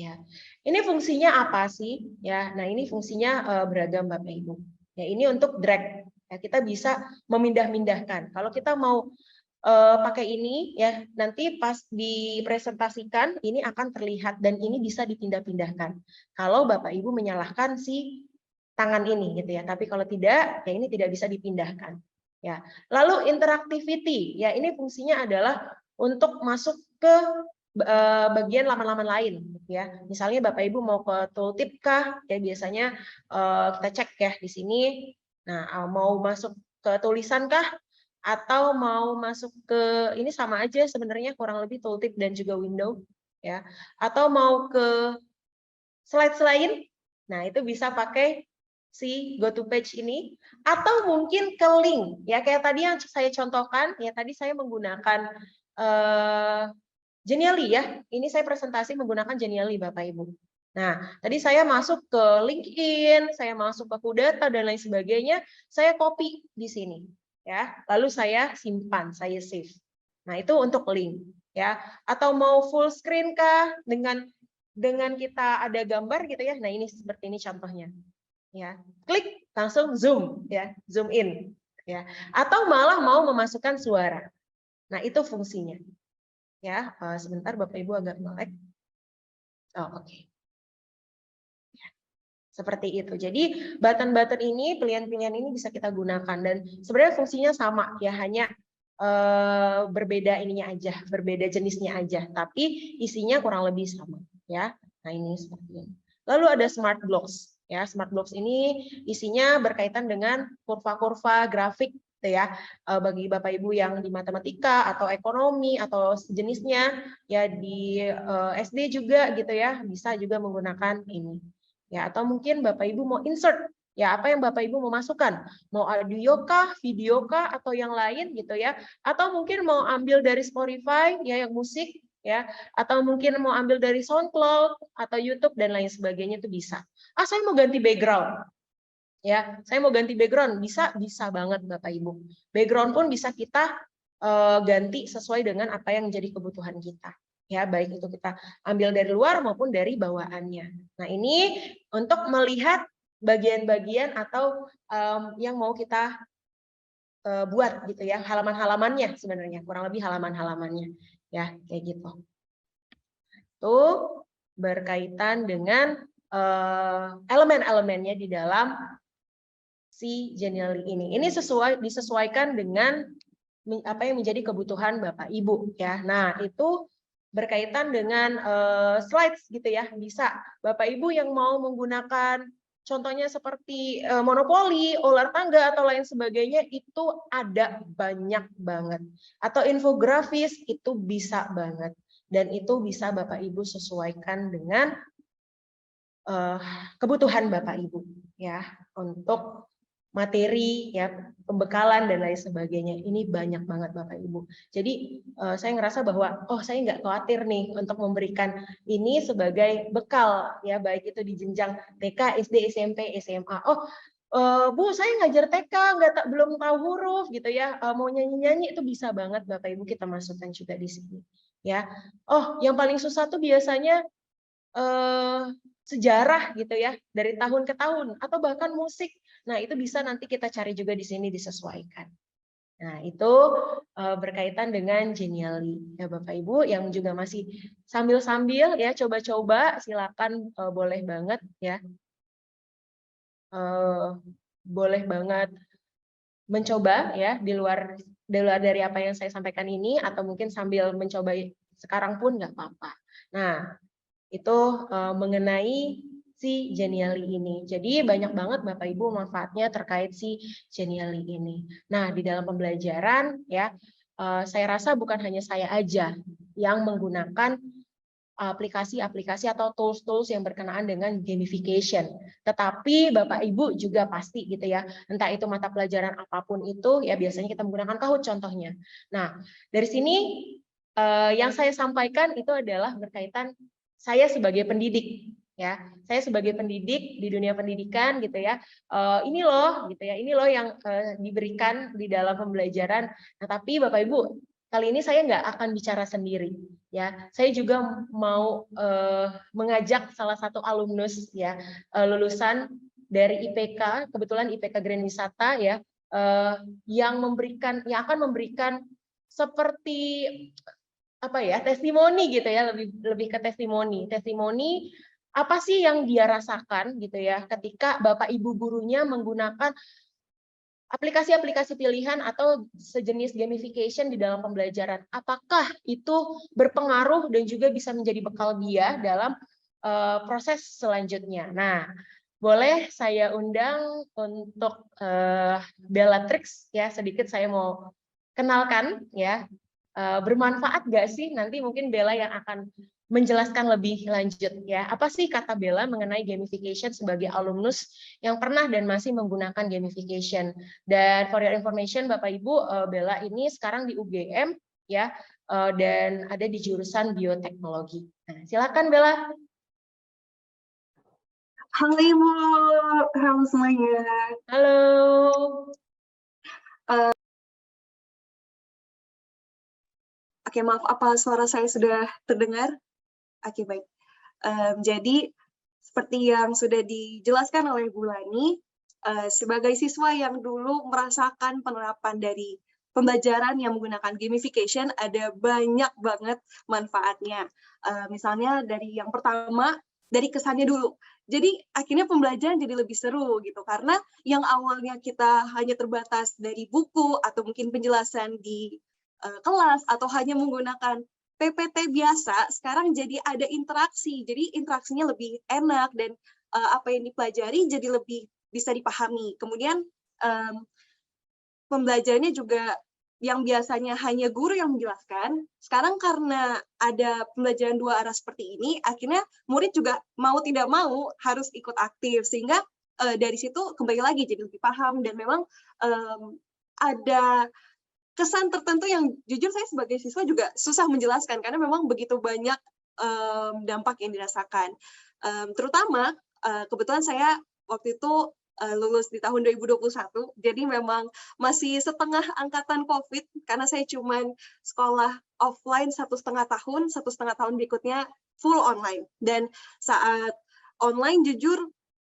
ya. Ini fungsinya apa sih? Ya. Nah, ini fungsinya beragam, Bapak Ibu. Ya, ini untuk drag. Ya, kita bisa memindah-mindahkan. Kalau kita mau pakai ini ya, nanti pas dipresentasikan ini akan terlihat dan ini bisa dipindah-pindahkan. Kalau Bapak Ibu menyalahkan si tangan ini gitu ya. Tapi kalau tidak, ya ini tidak bisa dipindahkan. Ya. Lalu interactivity, ya ini fungsinya adalah untuk masuk ke bagian laman-laman lain ya. Misalnya Bapak Ibu mau ke tooltip kah? Ya biasanya kita cek ya di sini. Nah, mau masuk ke tulisan kah? Atau mau masuk ke ini sama aja sebenarnya kurang lebih tooltip dan juga window ya, atau mau ke slide lain, nah itu bisa pakai si go to page ini, atau mungkin ke link ya, kayak tadi yang saya contohkan ya, tadi saya menggunakan Genially ya. Ini saya presentasi menggunakan Genially Bapak Ibu. Nah, tadi saya masuk ke LinkedIn, saya masuk ke Kudata dan lain sebagainya, saya copy di sini ya. Lalu saya simpan, saya save. Nah, itu untuk link ya. Atau mau full screen kah dengan kita ada gambar gitu ya. Nah, ini seperti ini contohnya. Ya. Klik langsung zoom ya, zoom in ya. Atau malah mau memasukkan suara. Nah, itu fungsinya. Ya, sebentar Bapak Ibu agak melek. Oh, oke. Ya, seperti itu. Jadi button-button ini, pilihan-pilihan ini bisa kita gunakan dan sebenarnya fungsinya sama ya, hanya berbeda ininya aja, berbeda jenisnya aja, tapi isinya kurang lebih sama ya. Nah, ini seperti ini. Lalu ada smart blocks ya. Smart blocks ini isinya berkaitan dengan kurva-kurva grafik ya, bagi Bapak Ibu yang di matematika atau ekonomi atau sejenisnya ya, di SD juga gitu ya, bisa juga menggunakan ini ya. Atau mungkin Bapak Ibu mau insert ya, apa yang Bapak Ibu mau masukkan, mau audio kah, video kah, atau yang lain gitu ya, atau mungkin mau ambil dari Spotify ya yang musik ya, atau mungkin mau ambil dari SoundCloud atau YouTube dan lain sebagainya, itu bisa. Saya mau ganti background ya, saya mau ganti background, bisa banget Bapak Ibu. Background pun bisa kita ganti sesuai dengan apa yang menjadi kebutuhan kita ya, baik itu kita ambil dari luar maupun dari bawaannya. Nah, ini untuk melihat bagian-bagian atau yang mau kita buat gitu ya, halaman-halamannya sebenarnya, kurang lebih halaman-halamannya ya, kayak gitu. Itu berkaitan dengan elemen-elemennya di dalam si Genially ini. Ini disesuaikan dengan apa yang menjadi kebutuhan Bapak Ibu ya. Nah, itu berkaitan dengan slides gitu ya. Bisa Bapak Ibu yang mau menggunakan contohnya seperti monopoli, ular tangga atau lain sebagainya, itu ada banyak banget. Atau infografis itu bisa banget. Dan itu bisa Bapak Ibu sesuaikan dengan kebutuhan Bapak Ibu ya, untuk materi ya, pembekalan dan lain sebagainya. Ini banyak banget Bapak Ibu. Jadi saya ngerasa bahwa saya nggak khawatir nih untuk memberikan ini sebagai bekal ya, baik itu di jenjang TK, SD, SMP, SMA. Bu, saya ngajar TK, belum tahu huruf gitu ya, mau nyanyi-nyanyi, itu bisa banget Bapak Ibu kita masukkan juga di sini ya. Yang paling susah tuh biasanya sejarah gitu ya, dari tahun ke tahun, atau bahkan musik. Nah, itu bisa nanti kita cari juga di sini, disesuaikan. Nah, itu berkaitan dengan Genially ya Bapak Ibu, yang juga masih sambil-sambil ya coba-coba, silakan boleh banget ya. Boleh banget mencoba ya, di luar dari apa yang saya sampaikan ini, atau mungkin sambil mencoba sekarang pun nggak apa-apa. Nah, itu mengenai si Genially ini. Jadi banyak banget Bapak Ibu manfaatnya terkait si Genially ini. Nah, di dalam pembelajaran ya, saya rasa bukan hanya saya aja yang menggunakan aplikasi-aplikasi atau tools-tools yang berkenaan dengan gamification. Tetapi Bapak Ibu juga pasti gitu ya, entah itu mata pelajaran apapun itu ya, biasanya kita menggunakan Kahoot contohnya. Nah, dari sini yang saya sampaikan itu adalah berkaitan saya sebagai pendidik ya. Saya sebagai pendidik di dunia pendidikan gitu ya. Ini loh gitu ya, ini loh yang diberikan di dalam pembelajaran. Nah, tapi Bapak Ibu, kali ini saya nggak akan bicara sendiri ya. Saya juga mau mengajak salah satu alumnus ya, lulusan dari IPK, kebetulan IPK Grand Wisata ya, yang akan memberikan seperti apa ya, testimoni gitu ya, lebih ke testimoni apa sih yang dia rasakan gitu ya, ketika Bapak Ibu gurunya menggunakan aplikasi-aplikasi pilihan atau sejenis gamification di dalam pembelajaran. Apakah itu berpengaruh dan juga bisa menjadi bekal dia dalam proses selanjutnya. Nah, boleh saya undang untuk Bellatrix ya, sedikit saya mau kenalkan ya. Bermanfaat nggak sih? Nanti mungkin Bella yang akan menjelaskan lebih lanjut ya. Apa sih kata Bella mengenai gamification sebagai alumnus yang pernah dan masih menggunakan gamification? Dan for your information Bapak Ibu, Bella ini sekarang di UGM ya, dan ada di jurusan bioteknologi. Nah, silakan Bella. Halo Ibu, halo semuanya. Halo. Oke, maaf, apa suara saya sudah terdengar? Oke, baik. Jadi, seperti yang sudah dijelaskan oleh Bu Lani, sebagai siswa yang dulu merasakan penerapan dari pembelajaran yang menggunakan gamification, ada banyak banget manfaatnya. Misalnya dari yang pertama, dari kesannya dulu. Jadi akhirnya pembelajaran jadi lebih seru gitu, karena yang awalnya kita hanya terbatas dari buku atau mungkin penjelasan di kelas atau hanya menggunakan PPT biasa, sekarang jadi ada interaksi. Jadi interaksinya lebih enak dan apa yang dipelajari jadi lebih bisa dipahami. Kemudian pembelajarannya juga yang biasanya hanya guru yang menjelaskan, sekarang karena ada pembelajaran dua arah seperti ini, akhirnya murid juga mau tidak mau harus ikut aktif, sehingga dari situ kembali lagi jadi lebih paham, dan memang ada kesan tertentu yang jujur saya sebagai siswa juga susah menjelaskan, karena memang begitu banyak dampak yang dirasakan. Terutama kebetulan saya waktu itu lulus di tahun 2021, jadi memang masih setengah angkatan COVID, karena saya cuman sekolah offline 1,5 tahun, 1,5 tahun berikutnya full online. Dan saat online jujur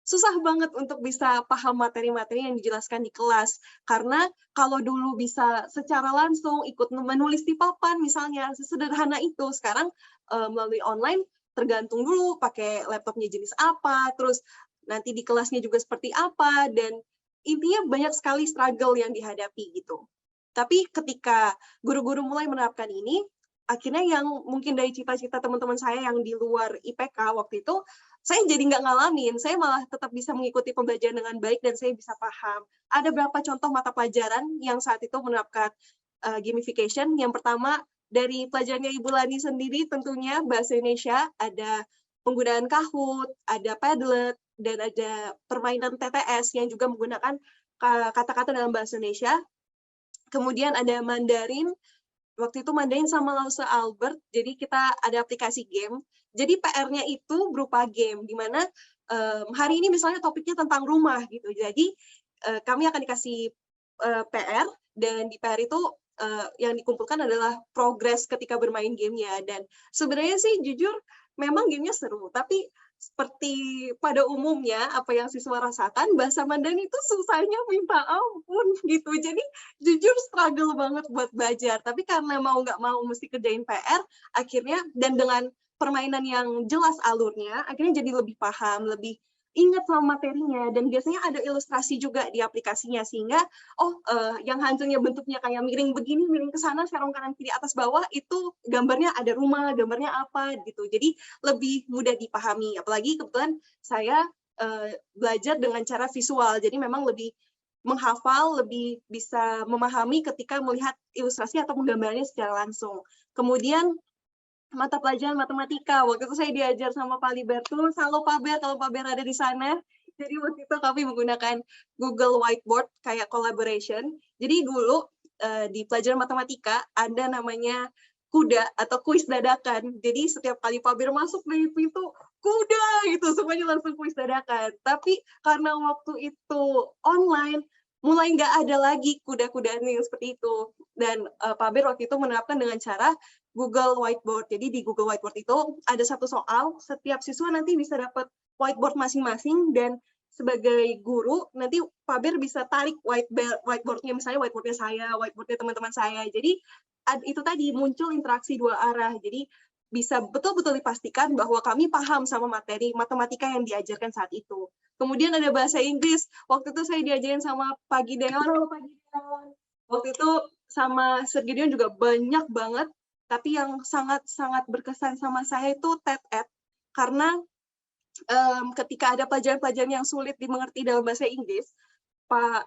susah banget untuk bisa paham materi-materi yang dijelaskan di kelas, karena kalau dulu bisa secara langsung ikut menulis di papan misalnya, sesederhana itu, sekarang melalui online tergantung dulu pakai laptopnya jenis apa, terus nanti di kelasnya juga seperti apa, dan intinya banyak sekali struggle yang dihadapi gitu. Tapi ketika guru-guru mulai menerapkan ini, akhirnya yang mungkin dari cita-cita teman-teman saya yang di luar IPK waktu itu, saya jadi nggak ngalamin, saya malah tetap bisa mengikuti pembelajaran dengan baik dan saya bisa paham. Ada beberapa contoh mata pelajaran yang saat itu menerapkan gamification. Yang pertama, dari pelajarannya Ibu Lani sendiri tentunya bahasa Indonesia, ada penggunaan Kahoot, ada Padlet, dan ada permainan TTS yang juga menggunakan kata-kata dalam bahasa Indonesia. Kemudian ada Mandarin, waktu itu Mandarin sama Lause Albert, jadi kita ada aplikasi game. Jadi PR-nya itu berupa game, di mana hari ini misalnya topiknya tentang rumah gitu. Jadi kami akan dikasih PR, dan di PR itu yang dikumpulkan adalah progres ketika bermain gamenya. Dan sebenarnya sih jujur memang gamenya seru, tapi seperti pada umumnya apa yang siswa rasakan, bahasa Mandarin itu susahnya minta ampun gitu. Jadi jujur struggle banget buat belajar, tapi karena mau nggak mau mesti kerjain PR, akhirnya, dan dengan permainan yang jelas alurnya, akhirnya jadi lebih paham, lebih ingat sama materinya, dan biasanya ada ilustrasi juga di aplikasinya, sehingga yang hancurnya bentuknya kayak miring begini, miring ke sana, serong kanan kiri atas bawah, itu gambarnya ada rumah, gambarnya apa gitu. Jadi lebih mudah dipahami, apalagi kebetulan saya belajar dengan cara visual, jadi memang lebih menghafal, lebih bisa memahami ketika melihat ilustrasi atau menggambarnya secara langsung. Kemudian mata pelajaran matematika, waktu itu saya diajar sama Pak Libertus. Halo Pak Ber, kalau Pak Ber ada di sana. Jadi waktu itu kami menggunakan Google Whiteboard kayak collaboration. Jadi dulu di pelajaran matematika ada namanya kuda atau kuis dadakan. Jadi setiap kali Pak Ber masuk dari pintu, kuda gitu, semuanya langsung kuis dadakan. Tapi karena waktu itu online, mulai nggak ada lagi kuda-kudaan yang seperti itu. Dan Pak Ber waktu itu menerapkan dengan cara Google Whiteboard. Jadi di Google Whiteboard itu ada satu soal, setiap siswa nanti bisa dapat whiteboard masing-masing, dan sebagai guru nanti Pak Ber bisa tarik whiteboardnya, misalnya whiteboardnya saya, whiteboardnya teman-teman saya. Jadi itu tadi muncul interaksi dua arah. Jadi bisa betul-betul dipastikan bahwa kami paham sama materi matematika yang diajarkan saat itu. Kemudian ada bahasa Inggris. Waktu itu saya diajarin sama Pak Gideon. Waktu itu sama Sir Gideon juga banyak banget. Tapi yang sangat-sangat berkesan sama saya itu TED-Ed. Karena ketika ada pelajaran-pelajaran yang sulit dimengerti dalam bahasa Inggris, Pak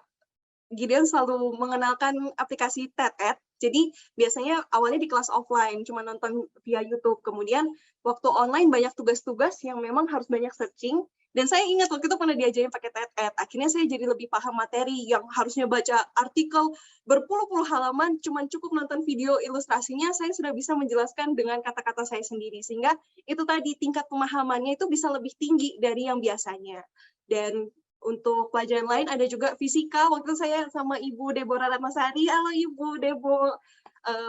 Gideon selalu mengenalkan aplikasi TED-Ed. Jadi biasanya awalnya di kelas offline, cuma nonton via YouTube. Kemudian waktu online banyak tugas-tugas yang memang harus banyak searching. Dan saya ingat waktu itu pernah diajarin pakai TED. Akhirnya saya jadi lebih paham materi yang harusnya baca artikel berpuluh-puluh halaman, cuma cukup nonton video ilustrasinya, saya sudah bisa menjelaskan dengan kata-kata saya sendiri. Sehingga itu tadi tingkat pemahamannya itu bisa lebih tinggi dari yang biasanya. Dan untuk pelajaran lain ada juga fisika. Waktu itu saya sama Ibu Deborah Ratnasari. Halo Ibu Debo.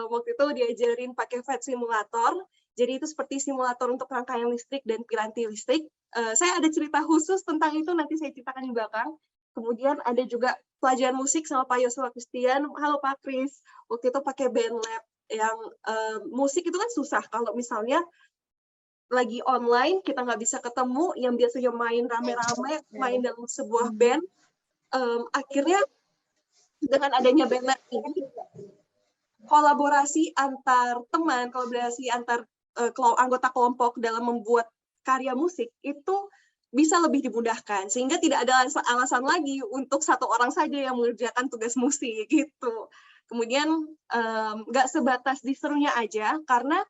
Waktu itu diajarin pakai PhET simulator. Jadi itu seperti simulator untuk rangkaian listrik dan piranti listrik. Saya ada cerita khusus tentang itu, nanti saya ceritakan di belakang. Kemudian ada juga pelajaran musik sama Pak Yosua Christian. Halo Pak Kris. Waktu itu pakai BandLab yang musik itu kan susah kalau misalnya lagi online, kita nggak bisa ketemu, yang biasanya main rame-rame, main dalam sebuah band, akhirnya dengan adanya BandLab ini, kolaborasi antar teman, kolaborasi antar anggota kelompok dalam membuat karya musik, itu bisa lebih dimudahkan, sehingga tidak ada alasan lagi untuk satu orang saja yang mengerjakan tugas musik, gitu. Kemudian, nggak sebatas di serunya aja, karena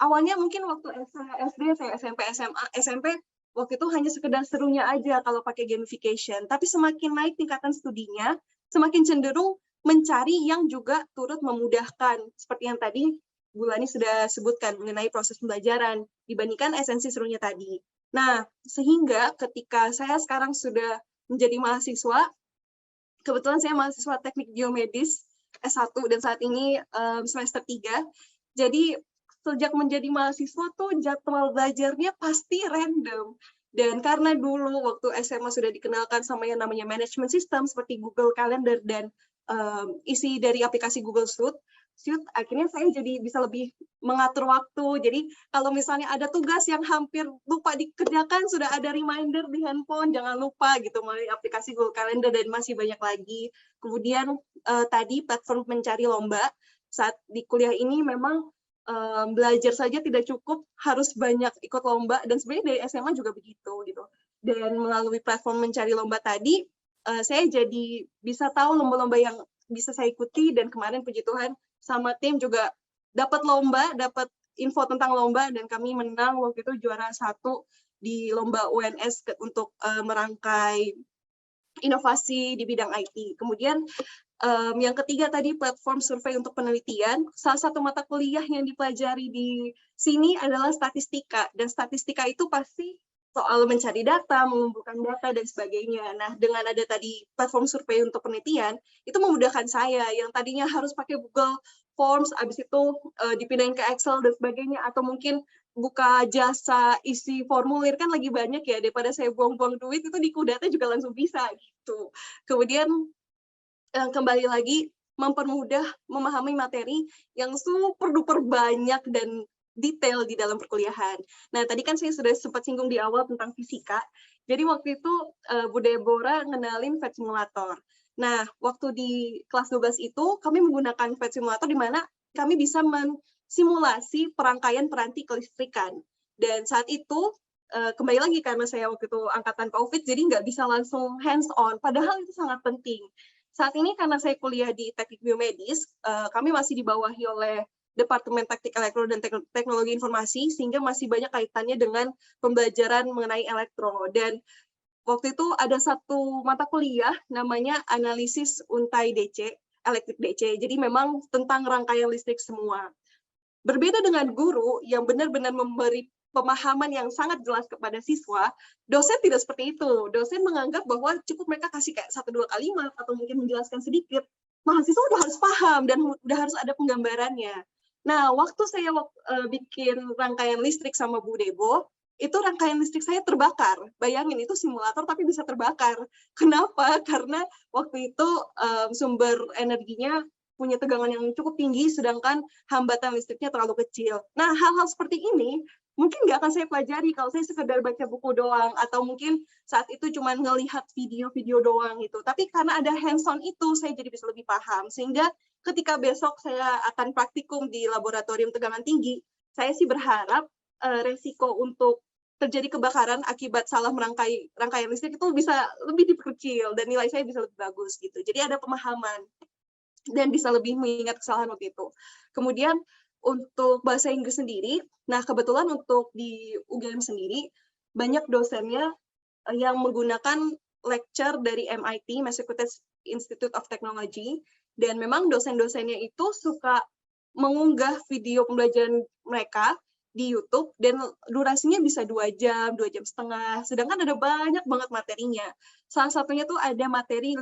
awalnya mungkin waktu saya SD, saya SMP, SMA, SMP, waktu itu hanya sekedar serunya aja kalau pakai gamification. Tapi semakin naik tingkatan studinya, semakin cenderung mencari yang juga turut memudahkan. Seperti yang tadi Bu Lani sudah sebutkan mengenai proses pembelajaran, dibandingkan esensi serunya tadi. Nah, sehingga ketika saya sekarang sudah menjadi mahasiswa, kebetulan saya mahasiswa teknik biomedis, S1, dan saat ini semester 3, jadi sejak menjadi mahasiswa tuh jadwal belajarnya pasti random. Dan karena dulu waktu SMA sudah dikenalkan sama yang namanya management system seperti Google Calendar dan isi dari aplikasi Google Suite, akhirnya saya jadi bisa lebih mengatur waktu. Jadi kalau misalnya ada tugas yang hampir lupa dikerjakan, sudah ada reminder di handphone, jangan lupa gitu melalui aplikasi Google Calendar, dan masih banyak lagi. Kemudian tadi platform mencari lomba, saat di kuliah ini memang belajar saja tidak cukup, harus banyak ikut lomba, dan sebenarnya dari SMA juga begitu gitu. Dan melalui platform mencari lomba tadi, saya jadi bisa tahu lomba-lomba yang bisa saya ikuti, dan kemarin puji Tuhan sama tim juga dapat lomba, dapat info tentang lomba, dan kami menang waktu itu juara 1 di lomba UNS untuk merangkai inovasi di bidang IT. Kemudian yang ketiga tadi platform survei untuk penelitian. Salah satu mata kuliah yang dipelajari di sini adalah statistika, dan statistika itu pasti soal mencari data, mengumpulkan data, dan sebagainya. Nah, dengan ada tadi platform survei untuk penelitian, itu memudahkan saya, yang tadinya harus pakai Google Forms, habis itu dipindahin ke Excel, dan sebagainya, atau mungkin buka jasa isi formulir, kan lagi banyak ya, daripada saya buang-buang duit, itu di Kudata juga langsung bisa, gitu. Kemudian, kembali lagi, mempermudah memahami materi yang super duper banyak dan detail di dalam perkuliahan. Nah, tadi kan saya sudah sempat singgung di awal tentang fisika. Jadi waktu itu Bu Deborah ngenalin PhET simulator. Nah, waktu di kelas 12 itu kami menggunakan PhET simulator di mana kami bisa mensimulasi perangkaian peranti kelistrikan. Dan saat itu kembali lagi karena saya waktu itu angkatan COVID, jadi nggak bisa langsung hands on. Padahal itu sangat penting. Saat ini karena saya kuliah di teknik biomedis, kami masih dibawahi oleh Departemen Teknik Elektro dan Teknologi Informasi, sehingga masih banyak kaitannya dengan pembelajaran mengenai elektro. Dan waktu itu ada satu mata kuliah namanya analisis untai DC, elektrik DC. Jadi memang tentang rangkaian listrik semua. Berbeda dengan guru yang benar-benar memberi pemahaman yang sangat jelas kepada siswa, dosen tidak seperti itu. Dosen menganggap bahwa cukup mereka kasih kayak 1-2 kalimat atau mungkin menjelaskan sedikit, mahasiswa udah harus paham dan udah harus ada penggambarannya. Nah, waktu saya bikin rangkaian listrik sama Bu Debo, itu rangkaian listrik saya terbakar. Bayangin, itu simulator tapi bisa terbakar. Kenapa? Karena waktu itu sumber energinya punya tegangan yang cukup tinggi, sedangkan hambatan listriknya terlalu kecil. Nah, hal-hal seperti ini mungkin nggak akan saya pelajari kalau saya sekedar baca buku doang, atau mungkin saat itu cuma ngelihat video-video doang gitu. Tapi karena ada hands-on itu, saya jadi bisa lebih paham. Sehingga ketika besok saya akan praktikum di laboratorium tegangan tinggi, saya sih berharap resiko untuk terjadi kebakaran akibat salah merangkai rangkaian listrik itu bisa lebih diperkecil, dan nilai saya bisa lebih bagus gitu. Jadi ada pemahaman. dan bisa lebih mengingat kesalahan waktu itu. Kemudian untuk bahasa Inggris sendiri, nah kebetulan untuk di UGM sendiri banyak dosennya yang menggunakan lecture dari MIT, Massachusetts Institute of Technology, dan memang dosen-dosennya itu suka mengunggah video pembelajaran mereka di YouTube, dan durasinya bisa 2 jam, 2 jam setengah, sedangkan ada banyak banget materinya. Salah satunya tuh ada materi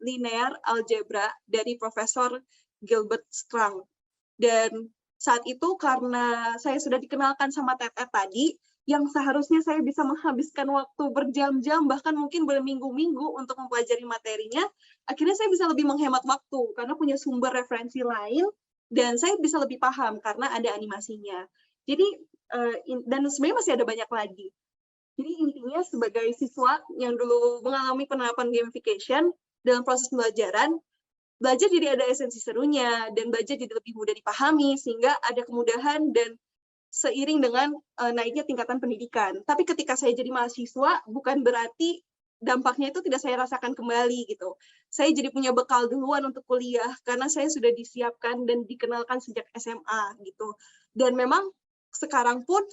linear algebra dari Profesor Gilbert Strang. Dan saat itu karena saya sudah dikenalkan sama Tetet tadi, yang seharusnya saya bisa menghabiskan waktu berjam-jam, bahkan mungkin berminggu-minggu untuk mempelajari materinya, akhirnya saya bisa lebih menghemat waktu, karena punya sumber referensi lain, dan saya bisa lebih paham karena ada animasinya. Jadi, dan sebenarnya masih ada banyak lagi. Jadi intinya sebagai siswa yang dulu mengalami penerapan gamification dalam proses pembelajaran, belajar jadi ada esensi serunya, dan belajar jadi lebih mudah dipahami, sehingga ada kemudahan dan seiring dengan naiknya tingkatan pendidikan. Tapi ketika saya jadi mahasiswa, bukan berarti dampaknya itu tidak saya rasakan kembali gitu. Saya jadi punya bekal duluan untuk kuliah, karena saya sudah disiapkan dan dikenalkan sejak SMA gitu. Dan memang sekarang pun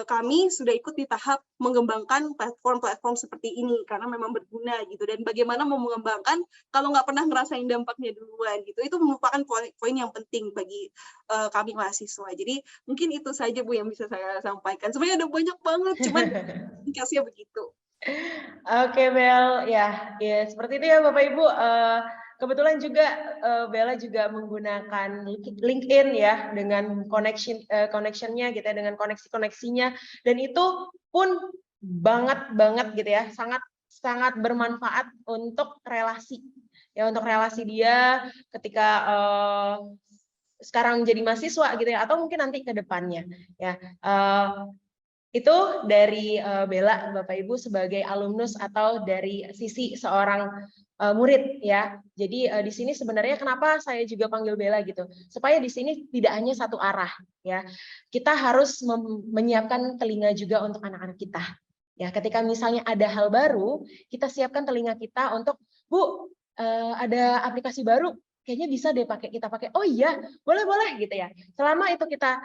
kami sudah ikut di tahap mengembangkan platform-platform seperti ini karena memang berguna gitu, dan bagaimana mau mengembangkan kalau nggak pernah ngerasain dampaknya duluan gitu, itu merupakan poin yang penting bagi kami mahasiswa. Jadi mungkin itu saja Bu yang bisa saya sampaikan. Sebenarnya ada banyak banget, cuman ringkasnya begitu. Oke Bel, ya seperti itu ya Bapak Ibu. Kebetulan juga Bella juga menggunakan LinkedIn ya dengan connection-nya gitu ya, dengan koneksi-koneksinya, dan itu pun banget gitu ya, sangat bermanfaat untuk relasi ya, untuk relasi dia ketika sekarang jadi mahasiswa gitu ya, atau mungkin nanti ke depannya ya. Itu dari Bella, Bapak Ibu, sebagai alumnus atau dari sisi seorang murid ya. Jadi di sini sebenarnya kenapa saya juga panggil Bella gitu, supaya di sini tidak hanya satu arah ya. Kita harus menyiapkan telinga juga untuk anak-anak kita. Ya, ketika misalnya ada hal baru, kita siapkan telinga kita untuk, Bu, ada aplikasi baru, kayaknya bisa deh kita pakai. Oh iya, boleh gitu ya. Selama itu kita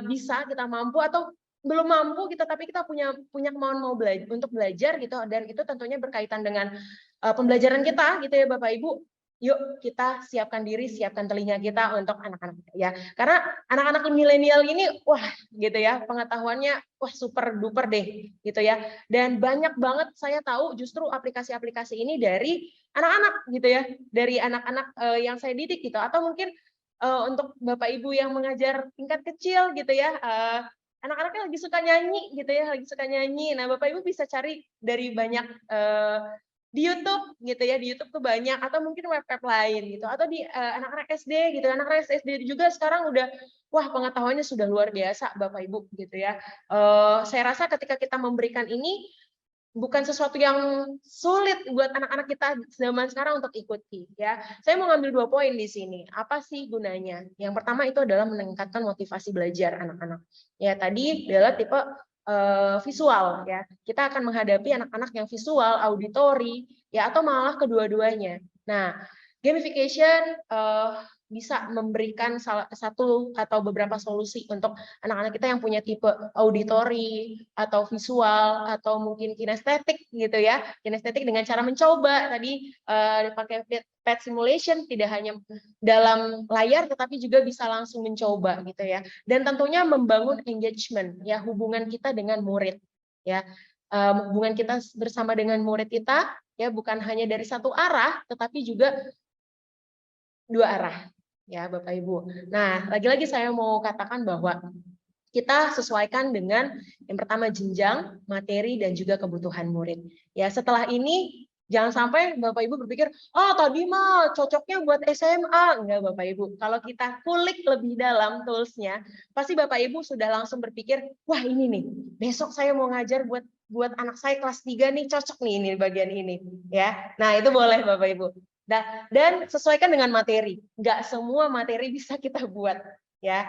bisa, kita mampu, atau belum mampu kita, tapi kita punya kemauan untuk belajar gitu, dan itu tentunya berkaitan dengan pembelajaran kita gitu ya Bapak Ibu. Yuk kita siapkan diri, siapkan telinga kita untuk anak-anak ya, karena anak-anak milenial ini wah gitu ya, pengetahuannya wah super duper deh gitu ya, dan banyak banget saya tahu justru aplikasi-aplikasi ini dari anak-anak gitu ya, dari anak-anak yang saya didik gitu, atau mungkin untuk Bapak Ibu yang mengajar tingkat kecil gitu ya, anak-anaknya lagi suka nyanyi gitu ya, lagi suka nyanyi. Nah, Bapak Ibu bisa cari dari banyak di YouTube gitu ya, di YouTube tuh banyak, atau mungkin web-web lain gitu, atau di anak-anak SD gitu. Anak-anak SD juga sekarang udah wah pengetahuannya sudah luar biasa Bapak Ibu gitu ya. Saya rasa ketika kita memberikan ini bukan sesuatu yang sulit buat anak-anak kita zaman sekarang untuk ikuti ya. Saya mau ngambil 2 poin di sini. Apa sih gunanya? Yang pertama itu adalah meningkatkan motivasi belajar anak-anak. Ya tadi adalah tipe visual ya. Kita akan menghadapi anak-anak yang visual, auditori ya, atau malah kedua-duanya. Nah, gamification bisa memberikan satu atau beberapa solusi untuk anak-anak kita yang punya tipe auditori atau visual atau mungkin kinestetik gitu ya. Kinestetik dengan cara mencoba tadi pakai pet simulation, tidak hanya dalam layar tetapi juga bisa langsung mencoba gitu ya. Dan tentunya membangun engagement ya, hubungan kita dengan murid ya. Hubungan kita bersama dengan murid kita ya, bukan hanya dari satu arah tetapi juga 2 arah ya Bapak Ibu. Nah, lagi-lagi saya mau katakan bahwa kita sesuaikan dengan yang pertama jenjang, materi, dan juga kebutuhan murid. Ya, setelah ini jangan sampai Bapak Ibu berpikir, oh tadi mah cocoknya buat SMA. Enggak Bapak Ibu, kalau kita kulik lebih dalam toolsnya, pasti Bapak Ibu sudah langsung berpikir, wah ini nih, besok saya mau ngajar buat anak saya kelas 3 nih, cocok nih ini bagian ini. Ya, nah itu boleh Bapak Ibu. Dan sesuaikan dengan materi. Nggak semua materi bisa kita buat ya.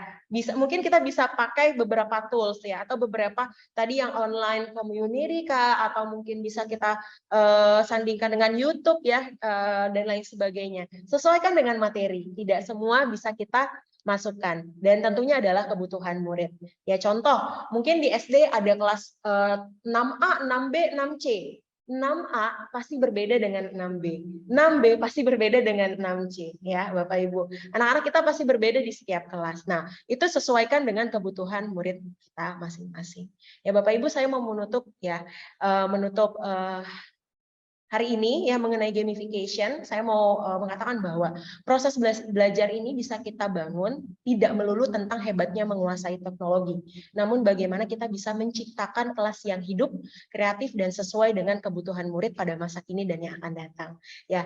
Mungkin kita bisa pakai beberapa tools ya, atau beberapa tadi yang online community kah, atau mungkin bisa kita sandingkan dengan YouTube ya, dan lain sebagainya. Sesuaikan dengan materi, tidak semua bisa kita masukkan, dan tentunya adalah kebutuhan murid. Ya contoh, mungkin di SD ada kelas 6A, 6B, 6C. 6A pasti berbeda dengan 6B. 6B pasti berbeda dengan 6C ya, Bapak Ibu. Anak-anak kita pasti berbeda di setiap kelas. Nah, itu sesuaikan dengan kebutuhan murid kita masing-masing. Ya Bapak Ibu, saya mau menutup ya, hari ini ya mengenai gamification. Saya mau mengatakan bahwa proses belajar ini bisa kita bangun tidak melulu tentang hebatnya menguasai teknologi, namun bagaimana kita bisa menciptakan kelas yang hidup, kreatif, dan sesuai dengan kebutuhan murid pada masa kini dan yang akan datang. Ya,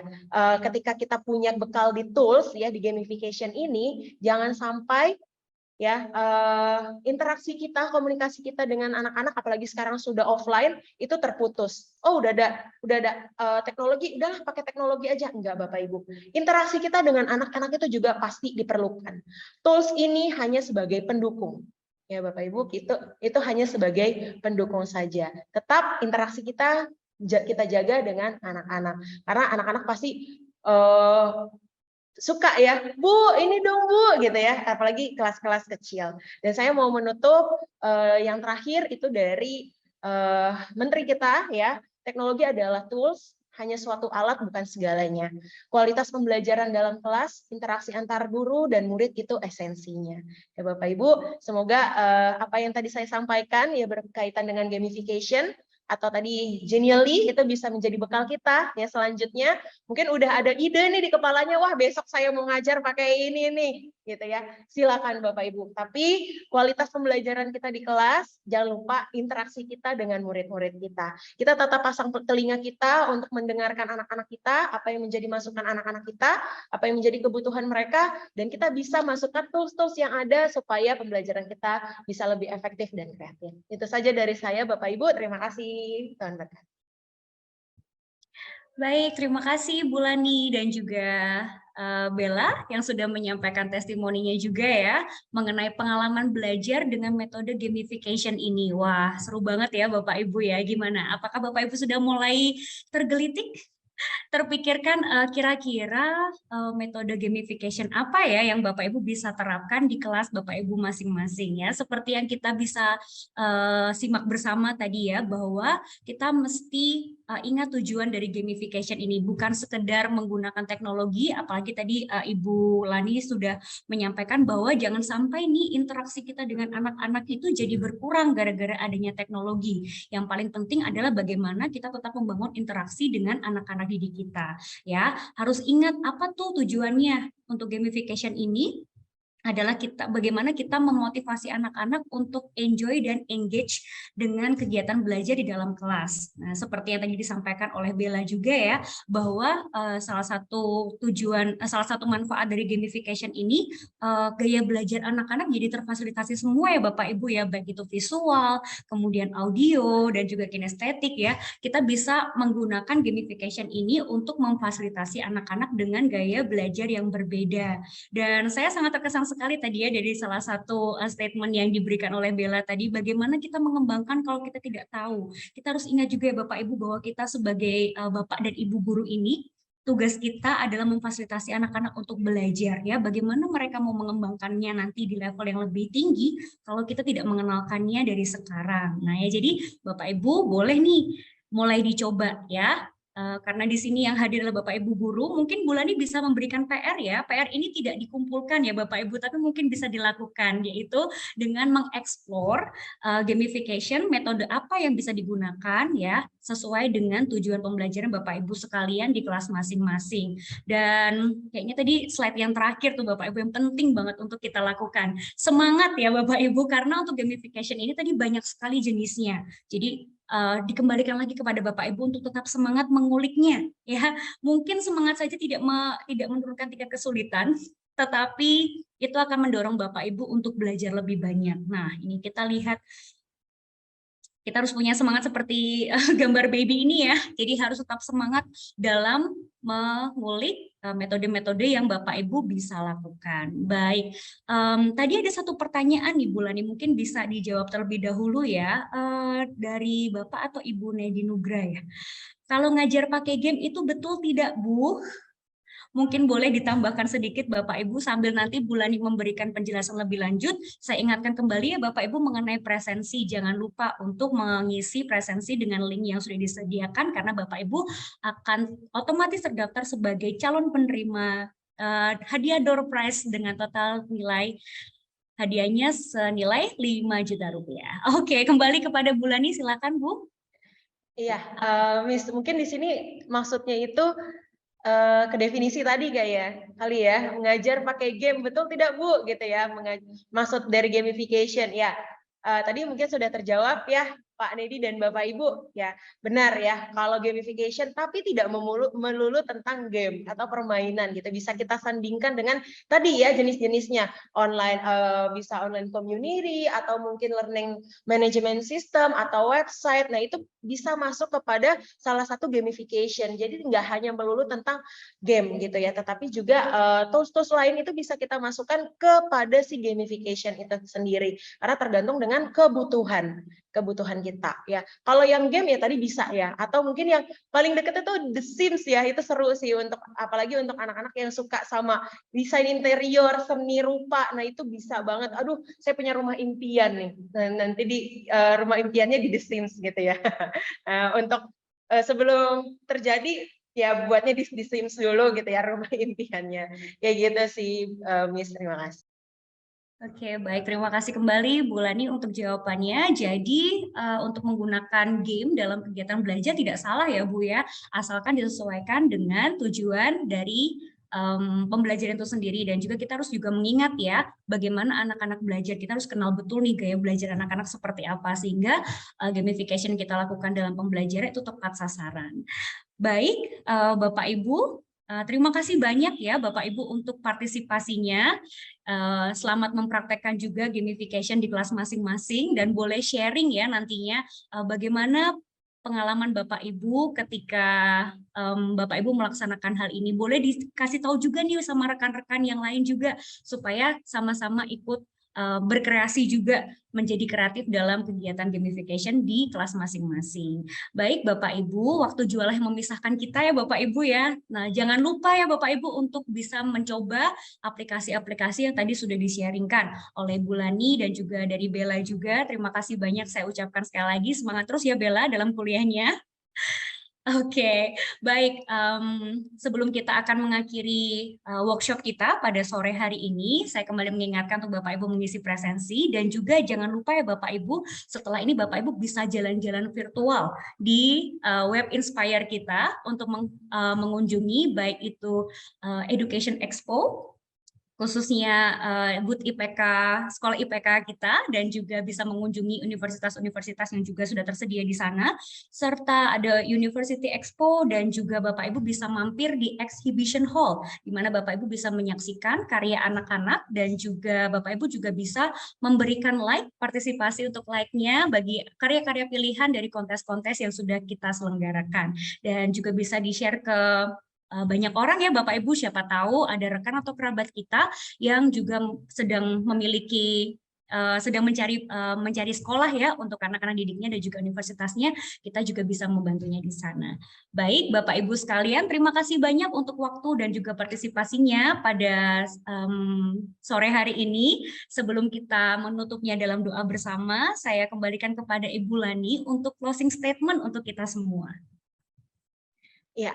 ketika kita punya bekal di tools ya di gamification ini, jangan sampai ya interaksi kita, komunikasi kita dengan anak-anak, apalagi sekarang sudah offline, itu terputus. Oh, udah ada teknologi, udahlah pakai teknologi aja. Enggak, Bapak Ibu. Interaksi kita dengan anak-anak itu juga pasti diperlukan. Tools ini hanya sebagai pendukung. Ya, Bapak Ibu, itu hanya sebagai pendukung saja. Tetap interaksi kita jaga dengan anak-anak. Karena anak-anak pasti suka ya, Bu, ini dong Bu, gitu ya, apalagi kelas-kelas kecil. Dan saya mau menutup yang terakhir itu dari Menteri kita ya, teknologi adalah tools, hanya suatu alat bukan segalanya. Kualitas pembelajaran dalam kelas, interaksi antar guru dan murid itu esensinya. Ya Bapak Ibu, semoga apa yang tadi saya sampaikan ya berkaitan dengan gamification atau tadi Genially itu bisa menjadi bekal kita ya selanjutnya. Mungkin udah ada ide nih di kepalanya, wah besok saya mau ngajar pakai ini nih gitu ya. Silakan Bapak Ibu. Tapi kualitas pembelajaran kita di kelas, jangan lupa interaksi kita dengan murid-murid kita. Kita tetap pasang telinga kita untuk mendengarkan anak-anak kita, apa yang menjadi masukan anak-anak kita, apa yang menjadi kebutuhan mereka, dan kita bisa masukkan tools-tools yang ada supaya pembelajaran kita bisa lebih efektif dan kreatif. Itu saja dari saya Bapak Ibu, terima kasih. Tuhan berkati. Baik, terima kasih Bu Lani dan juga Bella yang sudah menyampaikan testimoninya juga ya mengenai pengalaman belajar dengan metode gamification ini. Wah, seru banget ya Bapak Ibu ya. Gimana? Apakah Bapak Ibu sudah mulai tergelitik? Terpikirkan kira-kira metode gamification apa ya yang Bapak Ibu bisa terapkan di kelas Bapak Ibu masing-masing ya. Seperti yang kita bisa simak bersama tadi ya, bahwa kita mesti ingat tujuan dari gamification ini bukan sekedar menggunakan teknologi, apalagi tadi Ibu Lani sudah menyampaikan bahwa jangan sampai nih interaksi kita dengan anak-anak itu jadi berkurang gara-gara adanya teknologi. Yang paling penting adalah bagaimana kita tetap membangun interaksi dengan anak-anak didik kita ya. Harus ingat apa tuh tujuannya untuk gamification ini adalah bagaimana kita memotivasi anak-anak untuk enjoy dan engage dengan kegiatan belajar di dalam kelas. Nah, seperti yang tadi disampaikan oleh Bella juga ya, bahwa salah satu manfaat dari gamification ini gaya belajar anak-anak jadi terfasilitasi semua ya Bapak Ibu ya, baik itu visual, kemudian audio dan juga kinestetik ya. Kita bisa menggunakan gamification ini untuk memfasilitasi anak-anak dengan gaya belajar yang berbeda. Dan saya sangat terkesan sekali tadi ya dari salah satu statement yang diberikan oleh Bella tadi, bagaimana kita mengembangkan kalau kita tidak tahu. Kita harus ingat juga ya Bapak Ibu bahwa kita sebagai Bapak dan Ibu guru ini, tugas kita adalah memfasilitasi anak-anak untuk belajar ya. Bagaimana mereka mau mengembangkannya nanti di level yang lebih tinggi kalau kita tidak mengenalkannya dari sekarang. Nah ya, jadi Bapak Ibu boleh nih mulai dicoba ya. Karena di sini yang hadir adalah Bapak Ibu guru, mungkin Bu Lani bisa memberikan PR ya. PR ini tidak dikumpulkan ya Bapak Ibu, tapi mungkin bisa dilakukan, yaitu dengan mengeksplor gamification, metode apa yang bisa digunakan ya, sesuai dengan tujuan pembelajaran Bapak Ibu sekalian di kelas masing-masing. Dan kayaknya tadi slide yang terakhir tuh Bapak Ibu yang penting banget untuk kita lakukan. Semangat ya Bapak Ibu, karena untuk gamification ini tadi banyak sekali jenisnya. Jadi dikembalikan lagi kepada Bapak Ibu untuk tetap semangat menguliknya ya. Mungkin semangat saja tidak menurunkan tingkat kesulitan, tetapi itu akan mendorong Bapak Ibu untuk belajar lebih banyak. Nah, ini kita lihat kita harus punya semangat seperti gambar baby ini ya. Jadi harus tetap semangat dalam mengulik metode-metode yang Bapak Ibu bisa lakukan. Baik, tadi ada satu pertanyaan nih Bu Lani, mungkin bisa dijawab terlebih dahulu ya dari Bapak atau Ibu Nedi Nugra ya. Kalau ngajar pakai game itu betul tidak Bu? Mungkin boleh ditambahkan sedikit Bapak Ibu sambil nanti Bu Lani memberikan penjelasan lebih lanjut. Saya ingatkan kembali ya Bapak Ibu mengenai presensi. Jangan lupa untuk mengisi presensi dengan link yang sudah disediakan karena Bapak Ibu akan otomatis terdaftar sebagai calon penerima hadiah door prize dengan total nilai hadiahnya senilai 5 juta rupiah. Oke, kembali kepada Bu Lani, silakan Bu. Iya, Miss, mungkin di sini maksudnya itu ke definisi tadi kali ya, mengajar pakai game, betul tidak Bu gitu ya, maksud dari gamification ya. Tadi mungkin sudah terjawab ya Pak Nedi dan Bapak Ibu ya, benar ya kalau gamification tapi tidak melulu tentang game atau permainan gitu, bisa kita sandingkan dengan tadi ya jenis-jenisnya online, bisa online community atau mungkin learning management system atau website. Nah itu bisa masuk kepada salah satu gamification, jadi nggak hanya melulu tentang game gitu ya, tetapi juga tools-tools lain itu bisa kita masukkan kepada si gamification itu sendiri karena tergantung dengan kebutuhan kita ya. Kalau yang game ya tadi bisa ya, atau mungkin yang paling deket itu The Sims ya, itu seru sih untuk apalagi untuk anak-anak yang suka sama desain interior, seni rupa. Nah itu bisa banget. Aduh, saya punya rumah impian nih. Nah, nanti di rumah impiannya di The Sims gitu ya. Untuk sebelum terjadi ya buatnya di Sims dulu gitu ya rumah impiannya. Kayak gitu sih Miss, terima kasih. Oke, baik. Terima kasih kembali Bu Lani untuk jawabannya. Jadi untuk menggunakan game dalam kegiatan belajar tidak salah ya Bu ya, asalkan disesuaikan dengan tujuan dari pembelajaran itu sendiri. Dan juga kita harus juga mengingat ya, bagaimana anak-anak belajar. Kita harus kenal betul nih gaya belajar anak-anak seperti apa, sehingga gamification kita lakukan dalam pembelajaran itu tepat sasaran. Baik, Bapak Ibu, terima kasih banyak ya Bapak Ibu untuk partisipasinya. Selamat mempraktekkan juga gamification di kelas masing-masing dan boleh sharing ya nantinya bagaimana pengalaman Bapak Ibu ketika Bapak Ibu melaksanakan hal ini. Boleh dikasih tahu juga nih sama rekan-rekan yang lain juga supaya sama-sama ikut berkreasi juga menjadi kreatif dalam kegiatan gamification di kelas masing-masing. Baik Bapak Ibu, waktu jualah yang memisahkan kita ya Bapak Ibu ya. Nah, jangan lupa ya Bapak Ibu untuk bisa mencoba aplikasi-aplikasi yang tadi sudah di-sharingkan oleh Bu Lani dan juga dari Bella juga. Terima kasih banyak saya ucapkan sekali lagi. Semangat terus ya Bella dalam kuliahnya. Oke, baik. Sebelum kita akan mengakhiri workshop kita pada sore hari ini, saya kembali mengingatkan untuk Bapak Ibu mengisi presensi dan juga jangan lupa ya Bapak Ibu, setelah ini Bapak Ibu bisa jalan-jalan virtual di web Inspire kita untuk mengunjungi baik itu Education Expo, khususnya booth IPK, sekolah IPK kita, dan juga bisa mengunjungi universitas-universitas yang juga sudah tersedia di sana, serta ada University Expo, dan juga Bapak Ibu bisa mampir di Exhibition Hall, di mana Bapak Ibu bisa menyaksikan karya anak-anak, dan juga Bapak Ibu juga bisa memberikan like, partisipasi untuk like-nya bagi karya-karya pilihan dari kontes-kontes yang sudah kita selenggarakan, dan juga bisa di-share ke banyak orang ya Bapak Ibu, siapa tahu ada rekan atau kerabat kita yang juga sedang memiliki sedang mencari sekolah ya untuk anak-anak didiknya dan juga universitasnya, kita juga bisa membantunya di sana. Baik Bapak Ibu sekalian, terima kasih banyak untuk waktu dan juga partisipasinya pada sore hari ini. Sebelum kita menutupnya dalam doa bersama, saya kembalikan kepada Ibu Lani untuk closing statement untuk kita semua. Ya,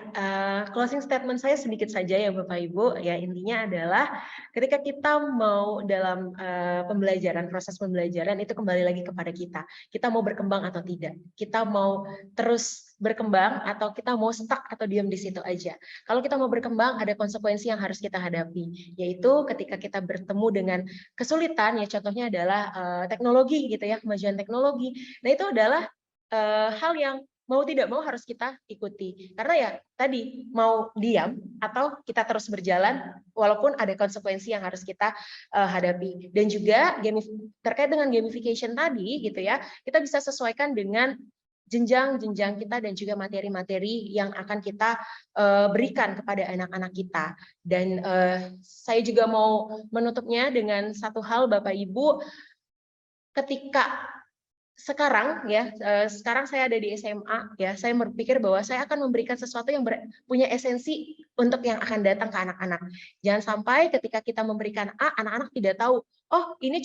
closing statement saya sedikit saja ya Bapak Ibu. Ya, intinya adalah ketika kita mau dalam pembelajaran, proses pembelajaran itu kembali lagi kepada kita. Kita mau berkembang atau tidak. Kita mau terus berkembang atau kita mau stuck atau diam di situ aja. Kalau kita mau berkembang, ada konsekuensi yang harus kita hadapi, yaitu ketika kita bertemu dengan kesulitan, ya contohnya adalah teknologi gitu ya, kemajuan teknologi. Nah, itu adalah hal yang mau tidak mau harus kita ikuti. Karena ya tadi mau diam atau kita terus berjalan walaupun ada konsekuensi yang harus kita hadapi. Dan juga terkait dengan gamification tadi gitu ya, kita bisa sesuaikan dengan jenjang-jenjang kita dan juga materi-materi yang akan kita berikan kepada anak-anak kita. Dan saya juga mau menutupnya dengan satu hal Bapak Ibu, ketika sekarang ya, sekarang saya ada di SMA ya, saya berpikir bahwa saya akan memberikan sesuatu yang punya esensi untuk yang akan datang ke anak-anak. Jangan sampai ketika kita memberikan A, anak-anak tidak tahu, oh ini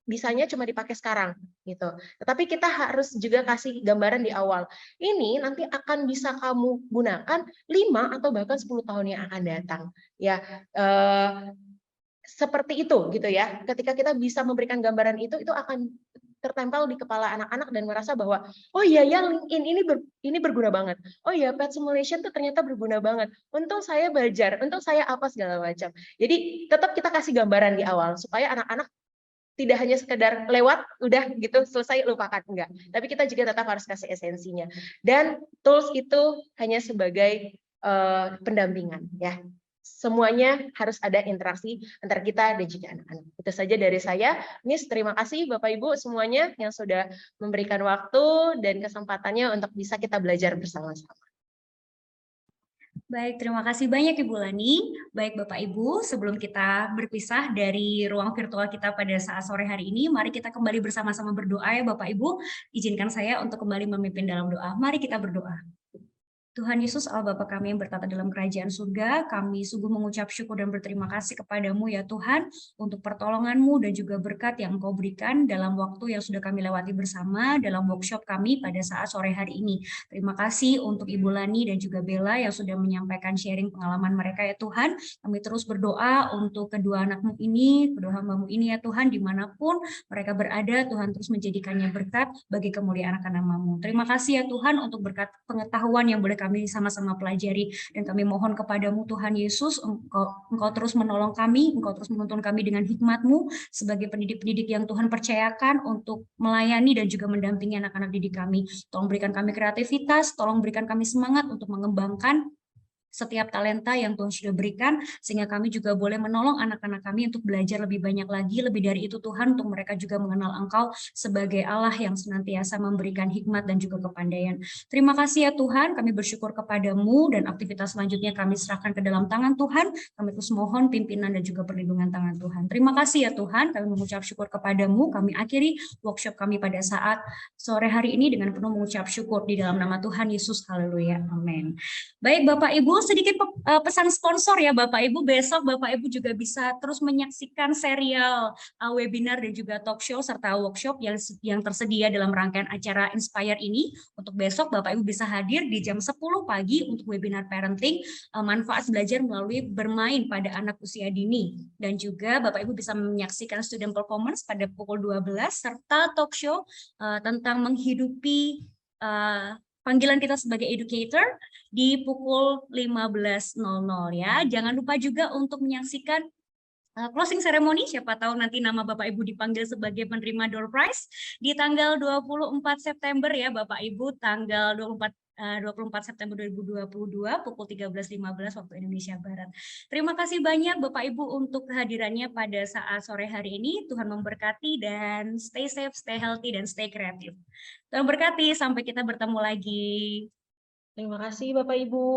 bisanya cuma dipakai sekarang gitu. Tetapi kita harus juga kasih gambaran di awal. Ini nanti akan bisa kamu gunakan 5 atau bahkan 10 tahun yang akan datang. Ya, seperti itu gitu ya. Ketika kita bisa memberikan gambaran itu akan tertempel di kepala anak-anak dan merasa bahwa oh iya ya LinkedIn ini berguna banget. Oh iya pet simulation tuh ternyata berguna banget. Untung saya belajar, untung saya apa segala macam. Jadi tetap kita kasih gambaran di awal supaya anak-anak tidak hanya sekedar lewat udah gitu selesai lupakan, enggak. Tapi kita juga tetap harus kasih esensinya. Dan tools itu hanya sebagai pendampingan ya. Semuanya harus ada interaksi antara kita dan juga anak-anak. Itu saja dari saya. Miss, terima kasih Bapak Ibu semuanya yang sudah memberikan waktu dan kesempatannya untuk bisa kita belajar bersama-sama. Baik, terima kasih banyak Ibu Lani. Baik Bapak Ibu, sebelum kita berpisah dari ruang virtual kita pada saat sore hari ini, mari kita kembali bersama-sama berdoa ya Bapak Ibu. Izinkan saya untuk kembali memimpin dalam doa. Mari kita berdoa. Tuhan Yesus, Allah Bapa kami yang bertata dalam kerajaan surga, kami sungguh mengucap syukur dan berterima kasih kepadamu ya Tuhan, untuk pertolongan-Mu dan juga berkat yang Engkau berikan dalam waktu yang sudah kami lewati bersama dalam workshop kami pada saat sore hari ini. Terima kasih untuk Ibu Lani dan juga Bella yang sudah menyampaikan sharing pengalaman mereka ya Tuhan. Kami terus berdoa untuk kedua anakmu ini, kedua hamba-Mu ini ya Tuhan, dimanapun mereka berada, Tuhan terus menjadikannya berkat bagi kemuliaan akan nama-Mu. Terima kasih ya Tuhan untuk berkat pengetahuan yang boleh kami sama-sama pelajari, dan kami mohon kepadamu Tuhan Yesus, Engkau terus menolong kami, Engkau terus menuntun kami dengan hikmat-Mu sebagai pendidik-pendidik yang Tuhan percayakan untuk melayani dan juga mendampingi anak-anak didik kami. Tolong berikan kami kreativitas, tolong berikan kami semangat untuk mengembangkan setiap talenta yang Tuhan sudah berikan, sehingga kami juga boleh menolong anak-anak kami untuk belajar lebih banyak lagi. Lebih dari itu Tuhan, untuk mereka juga mengenal Engkau sebagai Allah yang senantiasa memberikan hikmat dan juga kepandaian. Terima kasih ya Tuhan, kami bersyukur kepadamu, dan aktivitas selanjutnya kami serahkan ke dalam tangan Tuhan. Kami terus mohon pimpinan dan juga perlindungan tangan Tuhan. Terima kasih ya Tuhan, kami mengucap syukur kepadamu. Kami akhiri workshop kami pada saat sore hari ini dengan penuh mengucap syukur di dalam nama Tuhan Yesus. Haleluya. Amin. Baik Bapak Ibu, sedikit pesan sponsor ya Bapak Ibu. Besok Bapak Ibu juga bisa terus menyaksikan serial webinar dan juga talk show serta workshop yang tersedia dalam rangkaian acara Inspire ini. Untuk besok Bapak Ibu bisa hadir di jam 10 pagi untuk webinar parenting, manfaat belajar melalui bermain pada anak usia dini. Dan juga Bapak Ibu bisa menyaksikan student performance pada pukul 12 serta talk show tentang menghidupi panggilan kita sebagai educator di pukul 15.00 ya. Jangan lupa juga untuk menyaksikan closing ceremony, siapa tahu nanti nama Bapak Ibu dipanggil sebagai penerima door prize di tanggal 24 September ya Bapak Ibu, tanggal 24 September 2022 pukul 13.15 waktu Indonesia Barat. Terima kasih banyak Bapak Ibu untuk kehadirannya pada saat sore hari ini. Tuhan memberkati dan stay safe, stay healthy, dan stay kreatif. Tuhan berkati, sampai kita bertemu lagi. Terima kasih Bapak Ibu.